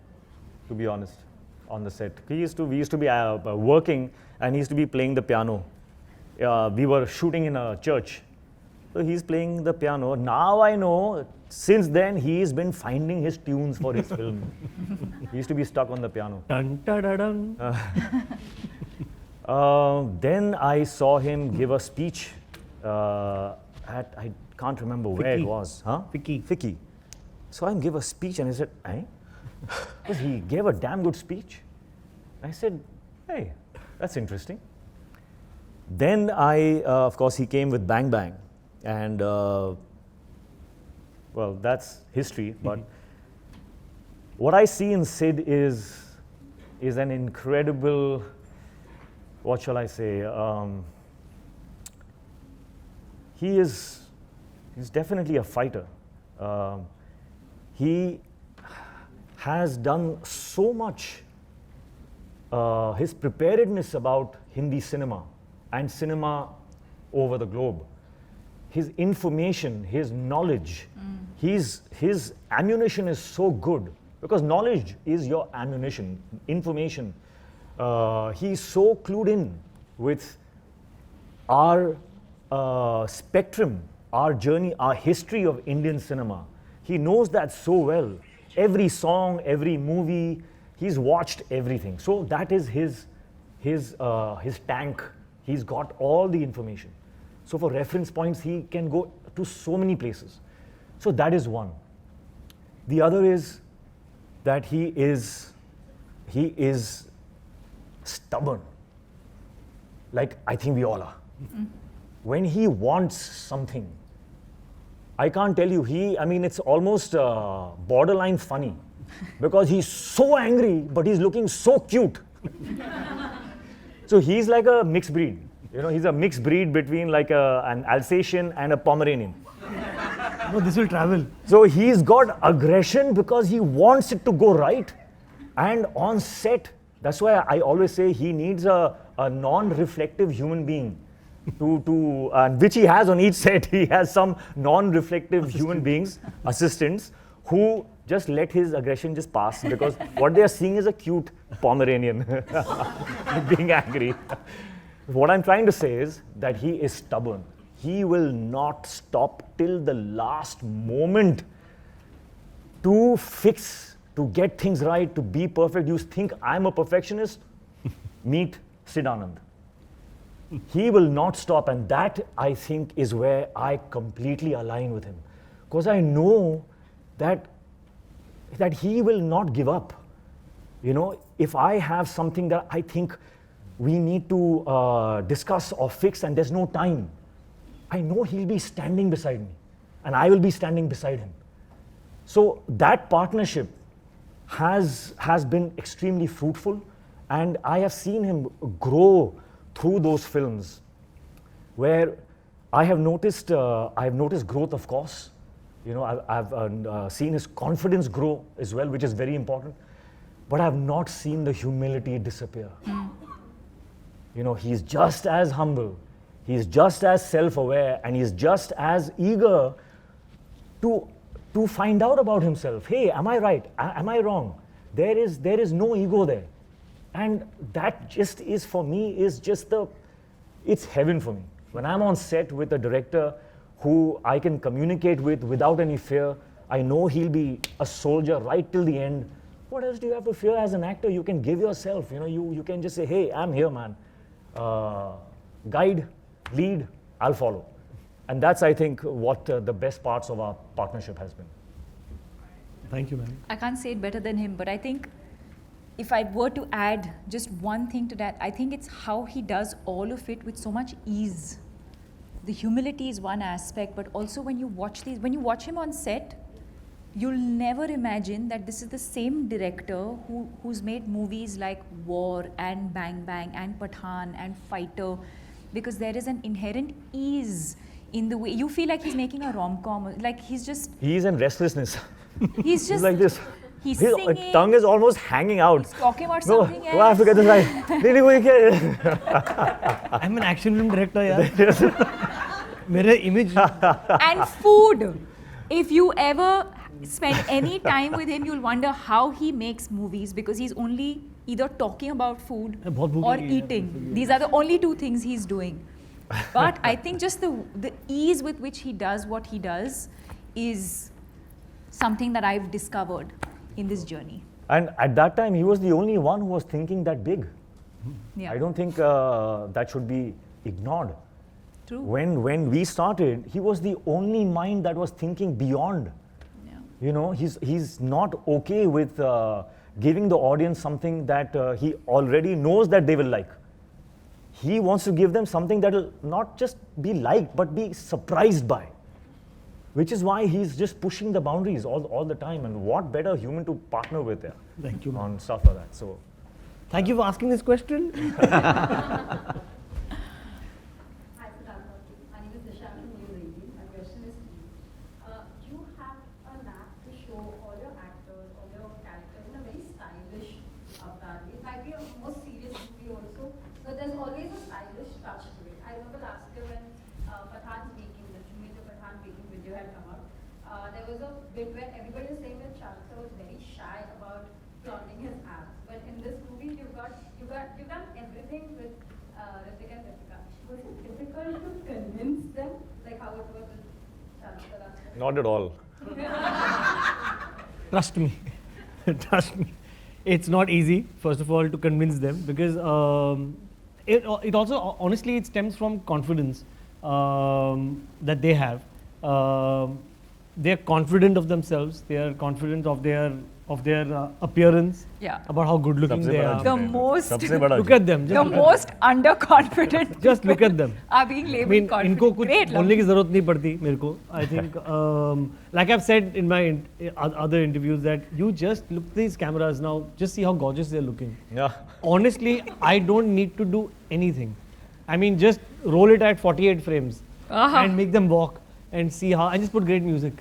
to be honest, on the set. We used to be working, and he used to be playing the piano. We were shooting in a church, so he's playing the piano. Now I know. Since then, he's been finding his tunes for his film. He used to be stuck on the piano. Dun, da, da, dun. Then I saw him give a speech at, I can't remember where it Ficky. was. Huh? Ficky. Saw him give a speech and I said, eh? Because he gave a damn good speech. I said, hey, that's interesting. Then of course, he came with Bang Bang. And, well, that's history. But what I see in Sid is an incredible, what shall I say? He's definitely a fighter. He has done so much. His preparedness about Hindi cinema and cinema over the globe, his information, his knowledge, his ammunition is so good because knowledge is your ammunition, information. He's so clued in with our spectrum, our journey, our history of Indian cinema. He knows that so well. Every song, every movie, he's watched everything. So that is his tank. He's got all the information. So for reference points, he can go to so many places. So that is one. The other is that he is stubborn. Like I think we all are. When he wants something, I can't tell you, it's almost borderline funny because he's so angry, but he's looking so cute. So he's like a mixed breed. You know, he's a mixed breed between like an Alsatian and a Pomeranian. No, this will travel. So he's got aggression because he wants it to go right. And on set, that's why I always say he needs a non-reflective human being which he has on each set. He has some non-reflective human beings, assistants, who just let his aggression just pass because what they are seeing is a cute Pomeranian being angry. What I'm trying to say is that he is stubborn. He will not stop till the last moment to fix, to get things right, to be perfect. You think I'm a perfectionist? Meet Sid Anand. He will not stop, and that I think is where I completely align with him. Because I know that he will not give up. You know, if I have something that I think we need to discuss or fix and there's no time, I know he'll be standing beside me and I will be standing beside him. So that partnership has been extremely fruitful, and I have seen him grow through those films where I have noticed growth, of course. You know, I've seen his confidence grow as well, which is very important, but I've not seen the humility disappear. You know, he's just as humble, he's just as self-aware, and he's just as eager to find out about himself. Hey, am I right? Am I wrong? There is no ego there. And that just is, for me, it's heaven for me. When I'm on set with a director who I can communicate with without any fear, I know he'll be a soldier right till the end. What else do you have to fear as an actor? You can give yourself, you know, you can just say, hey, I'm here, man. Guide, lead, I'll follow. And that's, I think, what the best parts of our partnership has been. Thank you, man. I can't say it better than him, but I think if I were to add just one thing to that, I think it's how he does all of it with so much ease. The humility is one aspect, but also when you watch him on set, you'll never imagine that this is the same director who's made movies like War and Bang Bang and Pathaan and Fighter, because there is an inherent ease in the way you feel like he's making a rom-com, like he's in restlessness. He's just like this. He's His singing. tongue is almost hanging out. He's talking about No, something I have to get this right. Really, wait, I'm an action film director, yaar. Mere image. And food. If you ever spend any time with him, you'll wonder how he makes movies, because he's only either talking about food or eating. These are the only two things he's doing. But I think just the ease with which he does what he does is something that I've discovered in this journey. And at that time, he was the only one who was thinking that big. Yeah. I don't think that should be ignored. True. When we started, he was the only mind that was thinking beyond. Yeah. You know, he's not okay with giving the audience something that he already knows that they will like. He wants to give them something that will not just be liked, but be surprised by. Which is why he's just pushing the boundaries all the time. And what better human to partner with there? Thank you. On stuff like that. So, thank you for asking this question. Hi, Siddharth. My name is Disha from News 18. My question is to you. You have a knack to show all your actors, all your characters in a very stylish avatar. It might be a more serious movie also, but there's always a stylish touch to it. I remember last year when Pathaan's making, the Jumid Pathaan making video had come out, there was a bit where everybody was saying that Shah Rukh Sir was very shy about flaunting his abs. But in this movie, you've done everything with Hrithik and Deepika. Was it difficult to convince them, like how it was with Shah Rukh Sir last year? not at all. Trust me. Trust me. It's not easy, first of all, to convince them, because it also, honestly, it stems from confidence that they have. They're confident of themselves. They are confident of their appearance. Yeah. About how good looking they are. The most, Look at them. the most underconfident Just look at them. are being I labeled mean, confident. इनको कुछ Great, बोलने की ज़रूरत नहीं पड़ती मेरे को. I think, like I've said in my other interviews, that you just look at these cameras now, just see how gorgeous they're looking. Yeah. Honestly, I don't need to do anything. I mean, just roll it at 48 frames and make them walk and see how, and just put great music.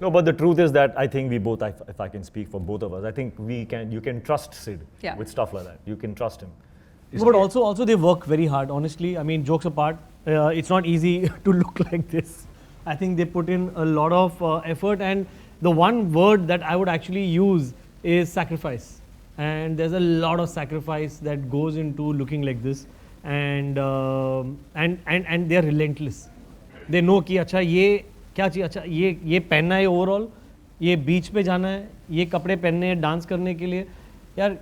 No, but the truth is that I think we both, if I can speak for both of us, I think you can trust Sid with stuff like that. You can trust him. But also they work very hard, honestly. I mean, jokes apart, it's not easy to look like this. I think they put in a lot of effort, and the one word that I would actually use is sacrifice. And there's a lot of sacrifice that goes into looking like this, and they're relentless. They know कि अच्छा ये क्या चाहिए, अच्छा ये पहनना है overall, ये बीच पे जाना है, ये कपड़े पहनने हैं डांस करने के लिए. यार,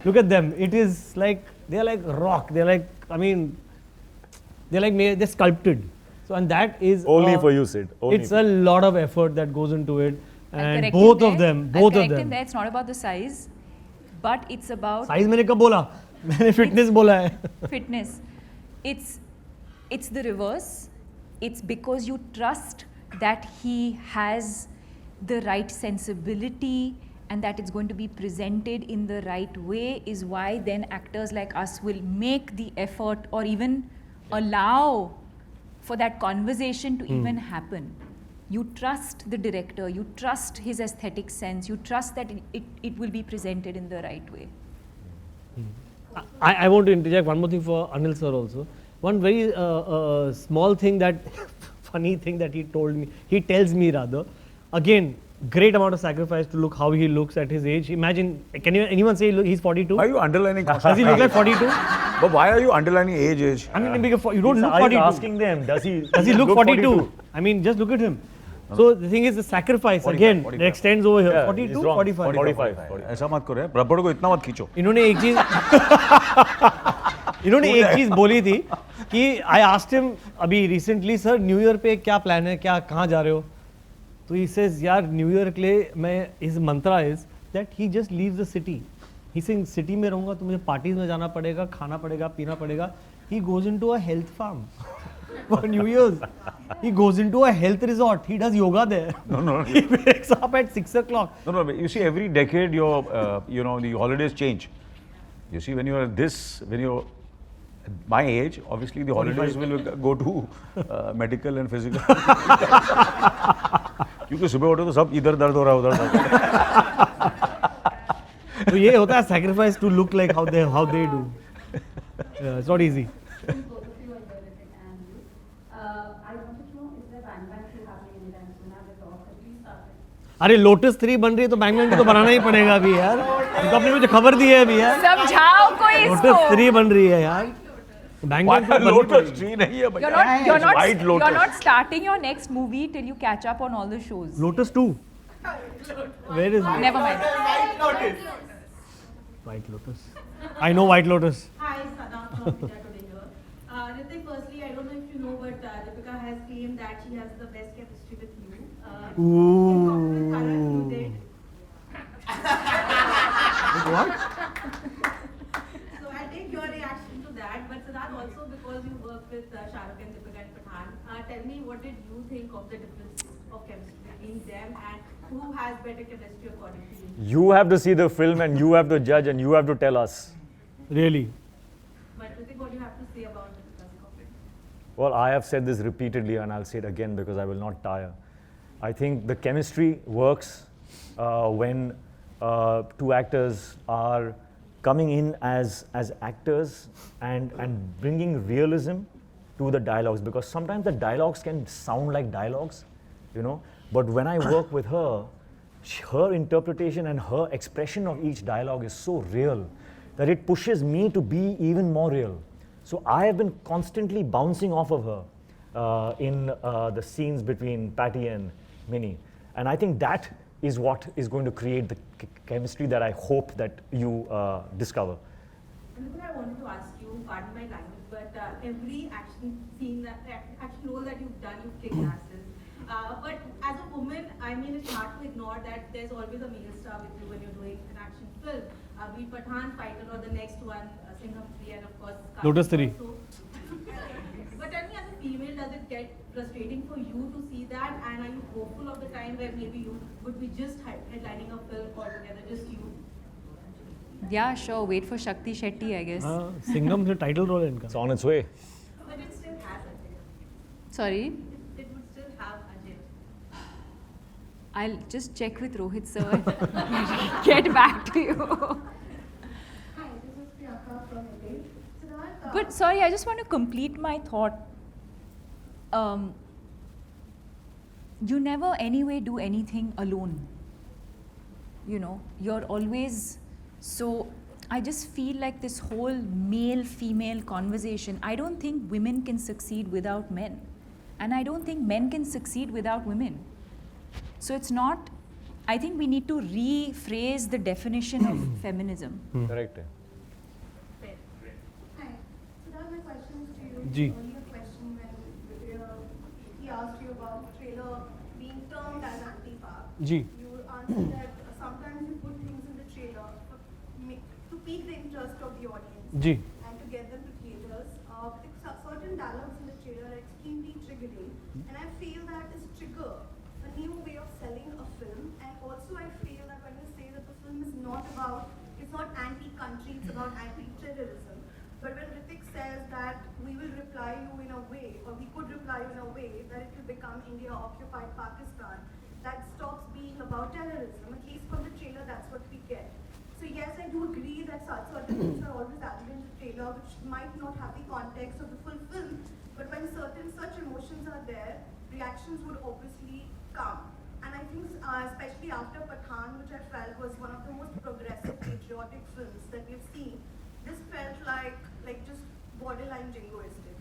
look at them. It is like they're like rock. They're like, I mean, they're sculpted. So, and that is Only for you, Sid. It's a lot of effort that goes into it, and I'll both correct of them. him there. It's not about the size, but it's about Size मैंने कब बोला? मैंने fitness बोला है. fitness. It's the reverse. It's because you trust that he has the right sensibility and that it's going to be presented in the right way, is why then actors like us will make the effort or even allow for that conversation to even happen. You trust the director, you trust his aesthetic sense, you trust that it will be presented in the right way. I want to interject one more thing for Anil sir also. One very small thing that, funny thing that he tells me rather, again, great amount of sacrifice to look how he looks at his age. Imagine, can anyone say he's 42? Why are you underlining? Does he look like 42? But why are you underlining age? I mean, you don't look Are 42. you asking them, does he look 42? I mean, just look at him. So the thing is, the sacrifice 45, again 45. it extends over here. Yeah, 42, he's wrong. 45. 45. ऐसा मत करो यार, रबड़ को इतना मत खींचो. इन्होंने एक चीज बोली थी कि I asked him अभी recently, sir, न्यू ईयर पे क्या प्लान है, क्या कहाँ जा रहे हो? तो he says, यार न्यू ईयर के लिए मैं his mantra is that he just leaves the city. He saying city में रहूँगा तो मुझे parties में जाना पड़ेगा, खाना पड़ेगा, पीना पड़ेगा. He goes into a health farm for New Year's. He goes into a health resort. He does yoga there. No. He wakes up at 6 o'clock. No. You see, every decade, your the holidays change. You see, when you're my age, obviously the holidays will go to medical and physical. क्योंकि सुबह उठो तो सब इधर दर्द हो रहा है उधर दर्द. तो ये होता है sacrifice to look like how they do. It's not easy. Both of you are very big and you. I wanted to know, is there Bang Bang 3 happening anytime soon? Has the talks at least started? अरे lotus 3 बन रही है तो Bang Bang 2 तो बनाना ही पड़ेगा अभी यार. तो आपने मुझे खबर दी है अभी यार. समझाओ कोई इसको. लोटस 3 बन रही है यार. Bang Bang 2 बननी Lotus पड़ेगी. tree नहीं है भैया. White Lotus. You're not starting your next movie till you catch up on all the shows. Lotus 2. Where is it? Never mind. White Lotus. I know White Lotus. Hi, Sada from Media today here. Hrithik, firstly, I don't know if you know, but Deepika has claimed that she has the best chemistry with you. In talking with Karan, you did. What? So I'll take your reaction to that. But Siddharth, also because you work with Shah Rukh and Deepika and Pathan, tell me what did you think of the difference of chemistry between them and who has better chemistry according to you? You have to see the film and you have to judge and you have to tell us. Really? But Hrithik, what do you have to say about Deepika's comment? Well, I have said this repeatedly and I'll say it again because I will not tire. I think the chemistry works when two actors are coming in as actors and bringing realism to the dialogues, because sometimes the dialogues can sound like dialogues, but when I work with her, her interpretation and her expression of each dialogue is so real that it pushes me to be even more real. So I have been constantly bouncing off of her in the scenes between Patty and Minnie. And I think that is what is going to create the chemistry that I hope that you discover. And I wanted to ask you, pardon my language, but every action scene, action role that you've done, you've kicked asses. But as a woman, I mean, it's hard to ignore that there's always a male star with you when you're doing an action film. Be it Pathan, Fighter, or the next one, Singham 3, and of course, Lotus 3. But tell me, as a female, does it get frustrating for you to see that? And are you hopeful of the time where maybe you would be just headlining a film altogether, just you? Yeah, sure. Wait for Shakti Shetty, I guess. Singham से title role है इनका. It's on its way. But it still has Ajay. Sorry? It would still have Ajay. I'll just check with Rohit sir and get back to you. Hi, this is Priyanka from India. Siddharth, But sorry, I just want to complete my thought. You never anyway do anything alone. You're always, so I just feel like this whole male-female conversation, I don't think women can succeed without men. And I don't think men can succeed without women. So it's not, I think we need to rephrase the definition of feminism. Correct. Fair. Hi. Siddharth, my question is to you. Ji. Earlier question when he asked you about trailer being termed as anti-fab. Ji. You answered that sometimes you put things in the trailer to pique the interest of the audience ji. and to get them to theaters. Certain dialogues in the trailer are extremely triggering, and I feel that is trigger a new way of selling a film. And also I feel that when you say that the film is not about, it's not anti-country, it's about anti-terrorism. But when Hrithik says that we will reply you in a way, or we could reply you in a way that it will become India occupied Pakistan, that stops being about terrorism. At least from the trailer, that's what we get. So yes, I do agree that certain things are always added in the trailer, which might not have the context of the full film. But when certain such emotions are there, reactions would obviously come. And I think, especially after Pathan, which I felt was one of the most progressive patriotic films that we've seen, this felt like just borderline jingoistic.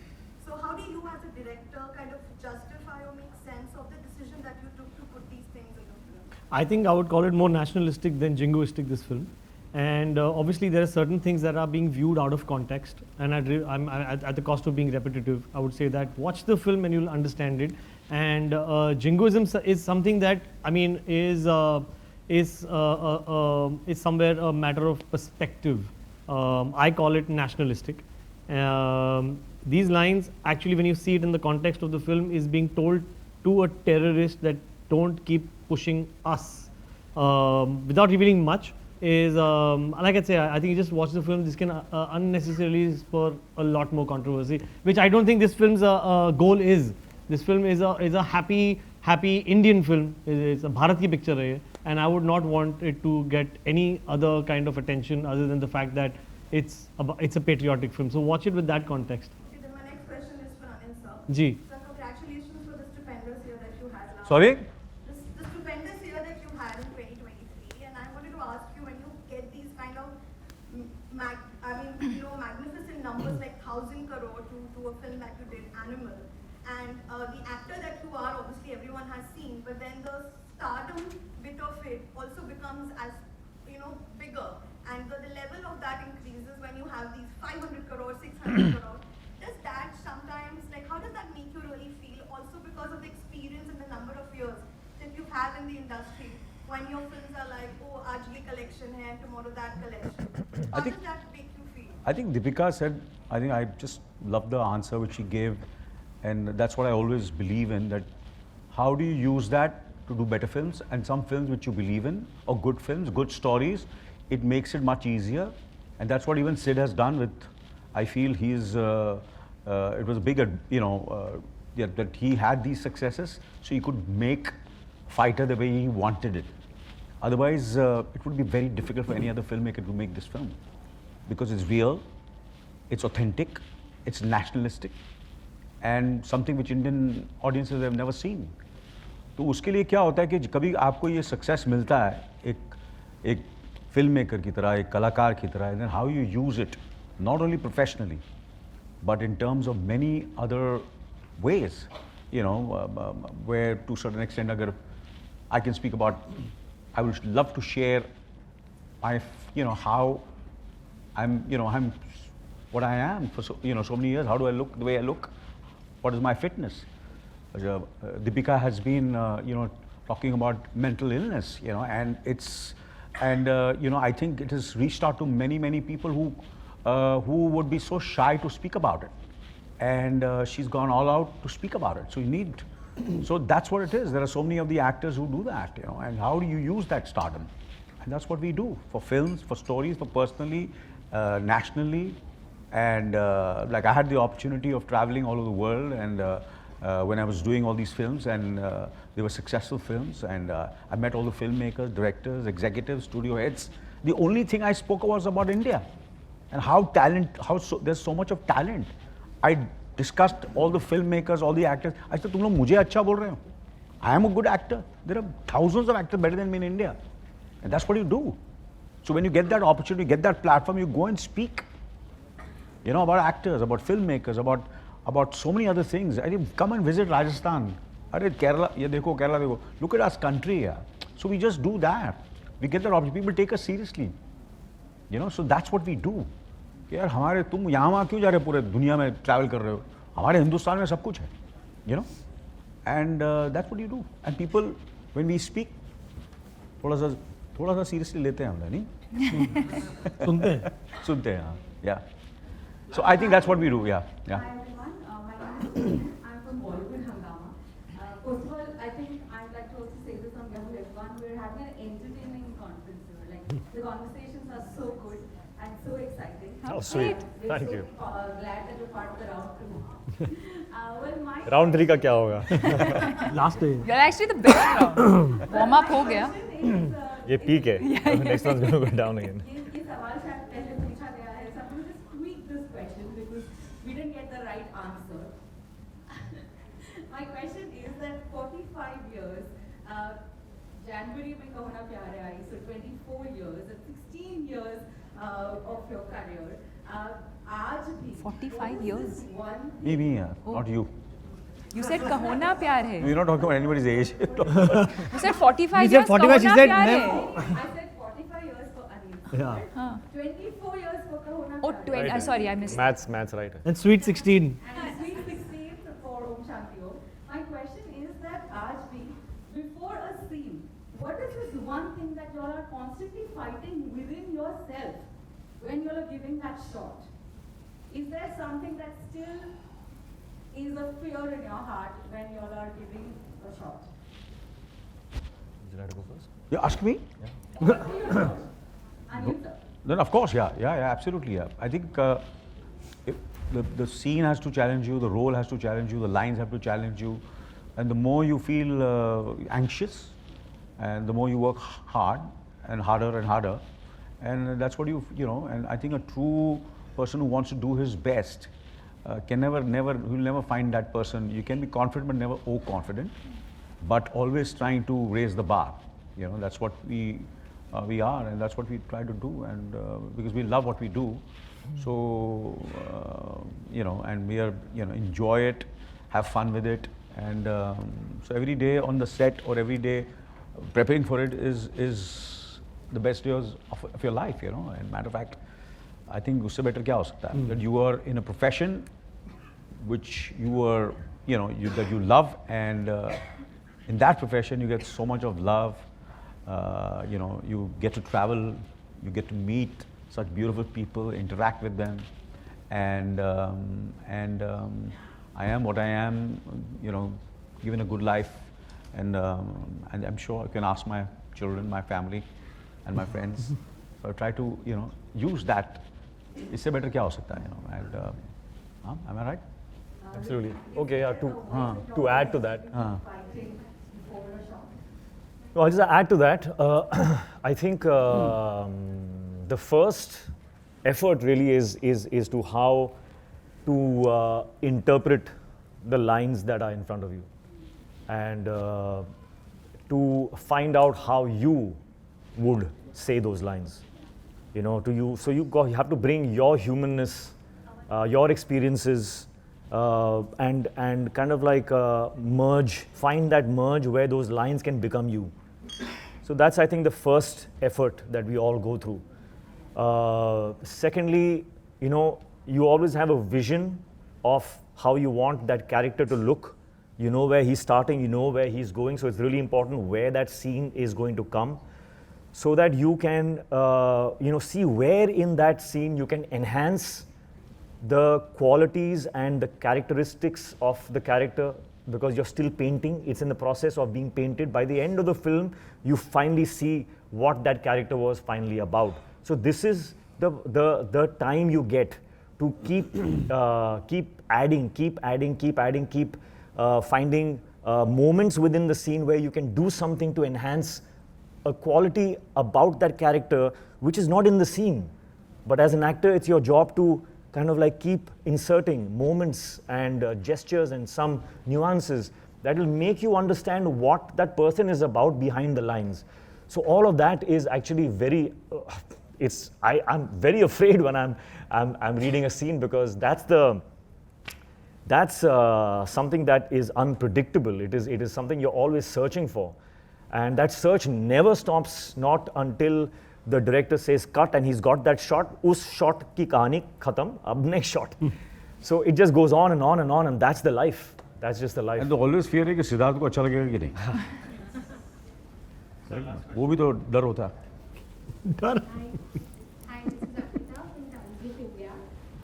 So how do you as a director kind of justify or make sense of the decision that you took to put these things in the film? I think I would call it more nationalistic than jingoistic, this film. And obviously there are certain things that are being viewed out of context, and I'm at the cost of being repetitive, I would say that watch the film and you'll understand it. And jingoism is something that, I mean, is is somewhere a matter of perspective. I call it nationalistic. These lines, actually, when you see it in the context of the film, is being told to a terrorist that don't keep pushing us. Without revealing much, is like I say, I think you just watch the film. This can unnecessarily spur a lot more controversy, which I don't think this film's goal is. This film is a happy Indian film. It's a Bharati picture, hai, and I would not want it to get any other kind of attention other than the fact that it's a patriotic film. So watch it with that context. Okay, then my next question is for Anil sir. Ji. Sir, congratulations for the stupendous year that you had last Sorry? The stupendous year that you had in 2023, and I wanted to ask you, when you get these kind of magnificent numbers like 1,000 crore to a film that you did, Animal, and the actor that you are, obviously everyone has seen, but then the stardom bit of it also becomes as bigger, and the level of that increases when you have these 500 crore, 600 crore. Does that sometimes, how does that make you really feel? Also because of the experience and the number of years that you have in the industry, when your films are like, oh, aaj collection hai, tomorrow that collection. How does that make you feel? I think Deepika said, I think I just love the answer which she gave, and that's what I always believe in, that how do you use that to do better films, and some films which you believe in, or good films, good stories, it makes it much easier, and that's what even Sid has done with, I feel he's, it was a big, that he had these successes, so he could make Fighter the way he wanted it. Otherwise, it would be very difficult for any other filmmaker to make this film, because it's real, it's authentic, it's nationalistic, and something which Indian audiences have never seen. तो उसके लिए क्या होता है कि कभी आपको ये सक्सेस मिलता है एक फिल्म मेकर की तरह, एक कलाकार की तरह, and then how you use it, not only professionally, but in terms of many other ways, where to a certain extent, agar I can speak about, I would love to share my, how I'm what I am for so many years. How do I look the way I look? What is my fitness? Deepika has been, talking about mental illness, and it's, I think it has reached out to many people who would be so shy to speak about it, and she's gone all out to speak about it. So you need, so that's what it is. There are so many of the actors who do that, and how do you use that stardom? And that's what we do for films, for stories, for personally, nationally, and like I had the opportunity of traveling all over the world, and when I was doing all these films, and they were successful films, and I met all the filmmakers, directors, executives, studio heads. The only thing I spoke was about India and how there's so much of talent. I discussed all the filmmakers, all the actors. I said, "तुम लोग मुझे अच्छा बोल रहे हो? I am a good actor. There are thousands of actors better than me in India," and that's what you do. So when you get that opportunity, get that platform, you go and speak, about actors, about filmmakers, about so many other things. I think come and visit Rajasthan. Kerala, Kerala dekho. Look at us country, yeah. So we just do that. We get that opportunity. People take us seriously. So that's what we do. यार हमारे तुम यहाँ वहाँ क्यों जा रहे हो, पूरे दुनिया में ट्रैवल कर रहे हो, हमारे हिंदुस्तान में सब कुछ है, and that's what you do. And people, when we speak, थोड़ा सा seriously लेते हैं हम, नहीं? सुनते हैं, yeah. So I think that's what we do, yeah. Hi everyone, my name is I'm from Bollywood Hangama. First of all, I think I'd like to also say this on behalf of everyone. We're having an entertaining conference here. Like the conversations are so good and so exciting. Oh, sweet. Thank you. Glad that you're part of the round 2. Well, my Round 3 का क्या होगा? Last day. You're actually the best round. Warm up हो गया. ये peak है. Next one's going to go down again. ये सवाल शायद पहले पूछा गया है. So I'm going to just tweak this question because we didn't get the right answer. My question is that 45 years, January में कहो ना प्यार है आई, so 24 years and 16 years of your career. आज भी 45 years. Me, not you. You said कहो ना प्यार है. We're not talking about anybody's age. You said 45 You years. said 45, she कहो ना said प्यार never. है. I said 45 years for Anil. Yeah. 24 years for कहो ना Oh, प्यार 20. Right. Sorry, I missed. Maths right. And Sweet 16. And Sweet 16 for Om Shanti Om. My question is that आज भी, before a scene, what is this one thing that is there something that still is a fear in your heart when you all are giving a shot? Would you like to go first? Yeah, ask me. Anil sir. Then of course, yeah, absolutely, yeah. I think the scene has to challenge you, the role has to challenge you, the lines have to challenge you, and the more you feel anxious, and the more you work hard and harder, and that's what you know. And I think a true person who wants to do his best can never, will never find that person. You can be confident but never overconfident, but always trying to raise the bar. You know, that's what we are, and that's what we try to do, and because we love what we do, so you know, and we are, you know, enjoy it, have fun with it, and so every day on the set or every day preparing for it is the best years of your life, you know. And matter of fact, I think usse better kya ho sakta hai, that you are in a profession which you are, you know, that you love, and in that profession you get so much of love. You know, you get to travel, you get to meet such beautiful people, interact with them, and I am what I am, you know, given a good life, and I'm sure I can ask my children, my family, and my friends. So I try to, you know, use that. Isse better kya ho sakta hai, you know, and am I right? Absolutely. Okay, yeah, to add to that. Fighting before a shot. No, I'll just add to that. I think the first effort really is to how to interpret the lines that are in front of you, and to find out how you would say those lines. You know, to you. So you have to bring your humanness, your experiences, and kind of like merge, find that merge where those lines can become you. So that's, I think, the first effort that we all go through. Secondly, you know, you always have a vision of how you want that character to look. You know where he's starting, you know where he's going, so it's really important where that scene is going to come, so that you can, you know, see where in that scene you can enhance the qualities and the characteristics of the character, because you're still painting. It's in the process of being painted. By the end of the film, you finally see what that character was finally about. So this is the time you get to keep finding moments within the scene where you can do something to enhance a quality about that character which is not in the scene. But as an actor, it's your job to kind of like keep inserting moments and gestures and some nuances that will make you understand what that person is about behind the lines. So all of that is actually very, I'm very afraid when I'm reading a scene, because that's something that is unpredictable. It is something you're always searching for. And that search never stops, not until the director says cut and he's got that shot. Us shot ki kahani khatam, ab next shot. So it just goes on and on and on, and that's the life. That's just the life. And the always fear है कि सिद्धार्थ को अच्छा लगेगा कि नहीं. वो भी तो डर होता है. Done. Hi, this is Akita from Tanzania, India.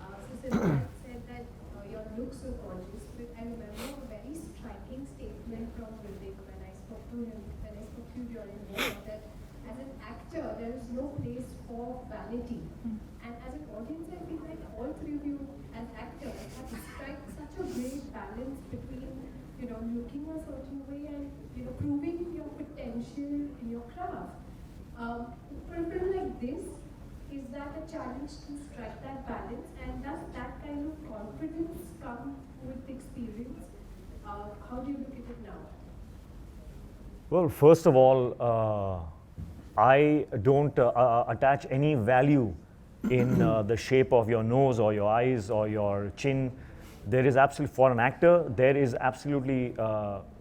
So Siddharth said that your looks so gorgeous, but I remember a very striking statement from Hrithik when I spoke to him, during work, that as an actor, there is no place for vanity. And as an audience, I feel like all three of you as actors have struck such a great balance between, you know, looking a certain way and, you know, proving your potential in your craft. For a film like this, is that a challenge to strike that balance, and does that kind of confidence come with experience? How do you look at it now? Well, first of all, I don't attach any value in the shape of your nose or your eyes or your chin. There is absolutely, for an actor, there is absolutely,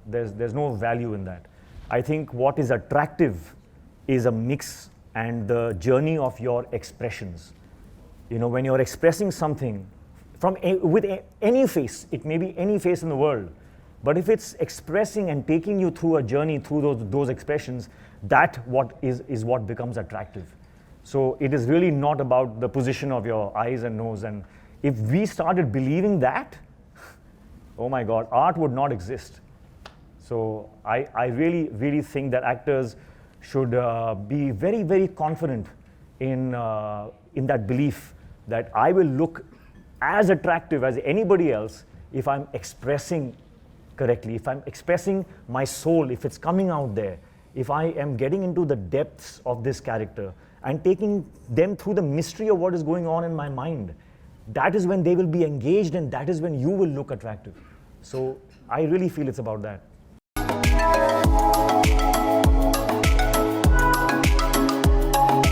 there's no value in that. I think what is attractive is a mix and the journey of your expressions. You know, when you're expressing something with any face, it may be any face in the world, but if it's expressing and taking you through a journey through those expressions, that is what becomes attractive. So it is really not about the position of your eyes and nose and, if we started believing that, oh my God, art would not exist. So I really, really think that actors should be very, very confident in that belief that I will look as attractive as anybody else if I'm expressing correctly, if I'm expressing my soul, if it's coming out there, if I am getting into the depths of this character and taking them through the mystery of what is going on in my mind. That is when they will be engaged, and that is when you will look attractive. So I really feel it's about that.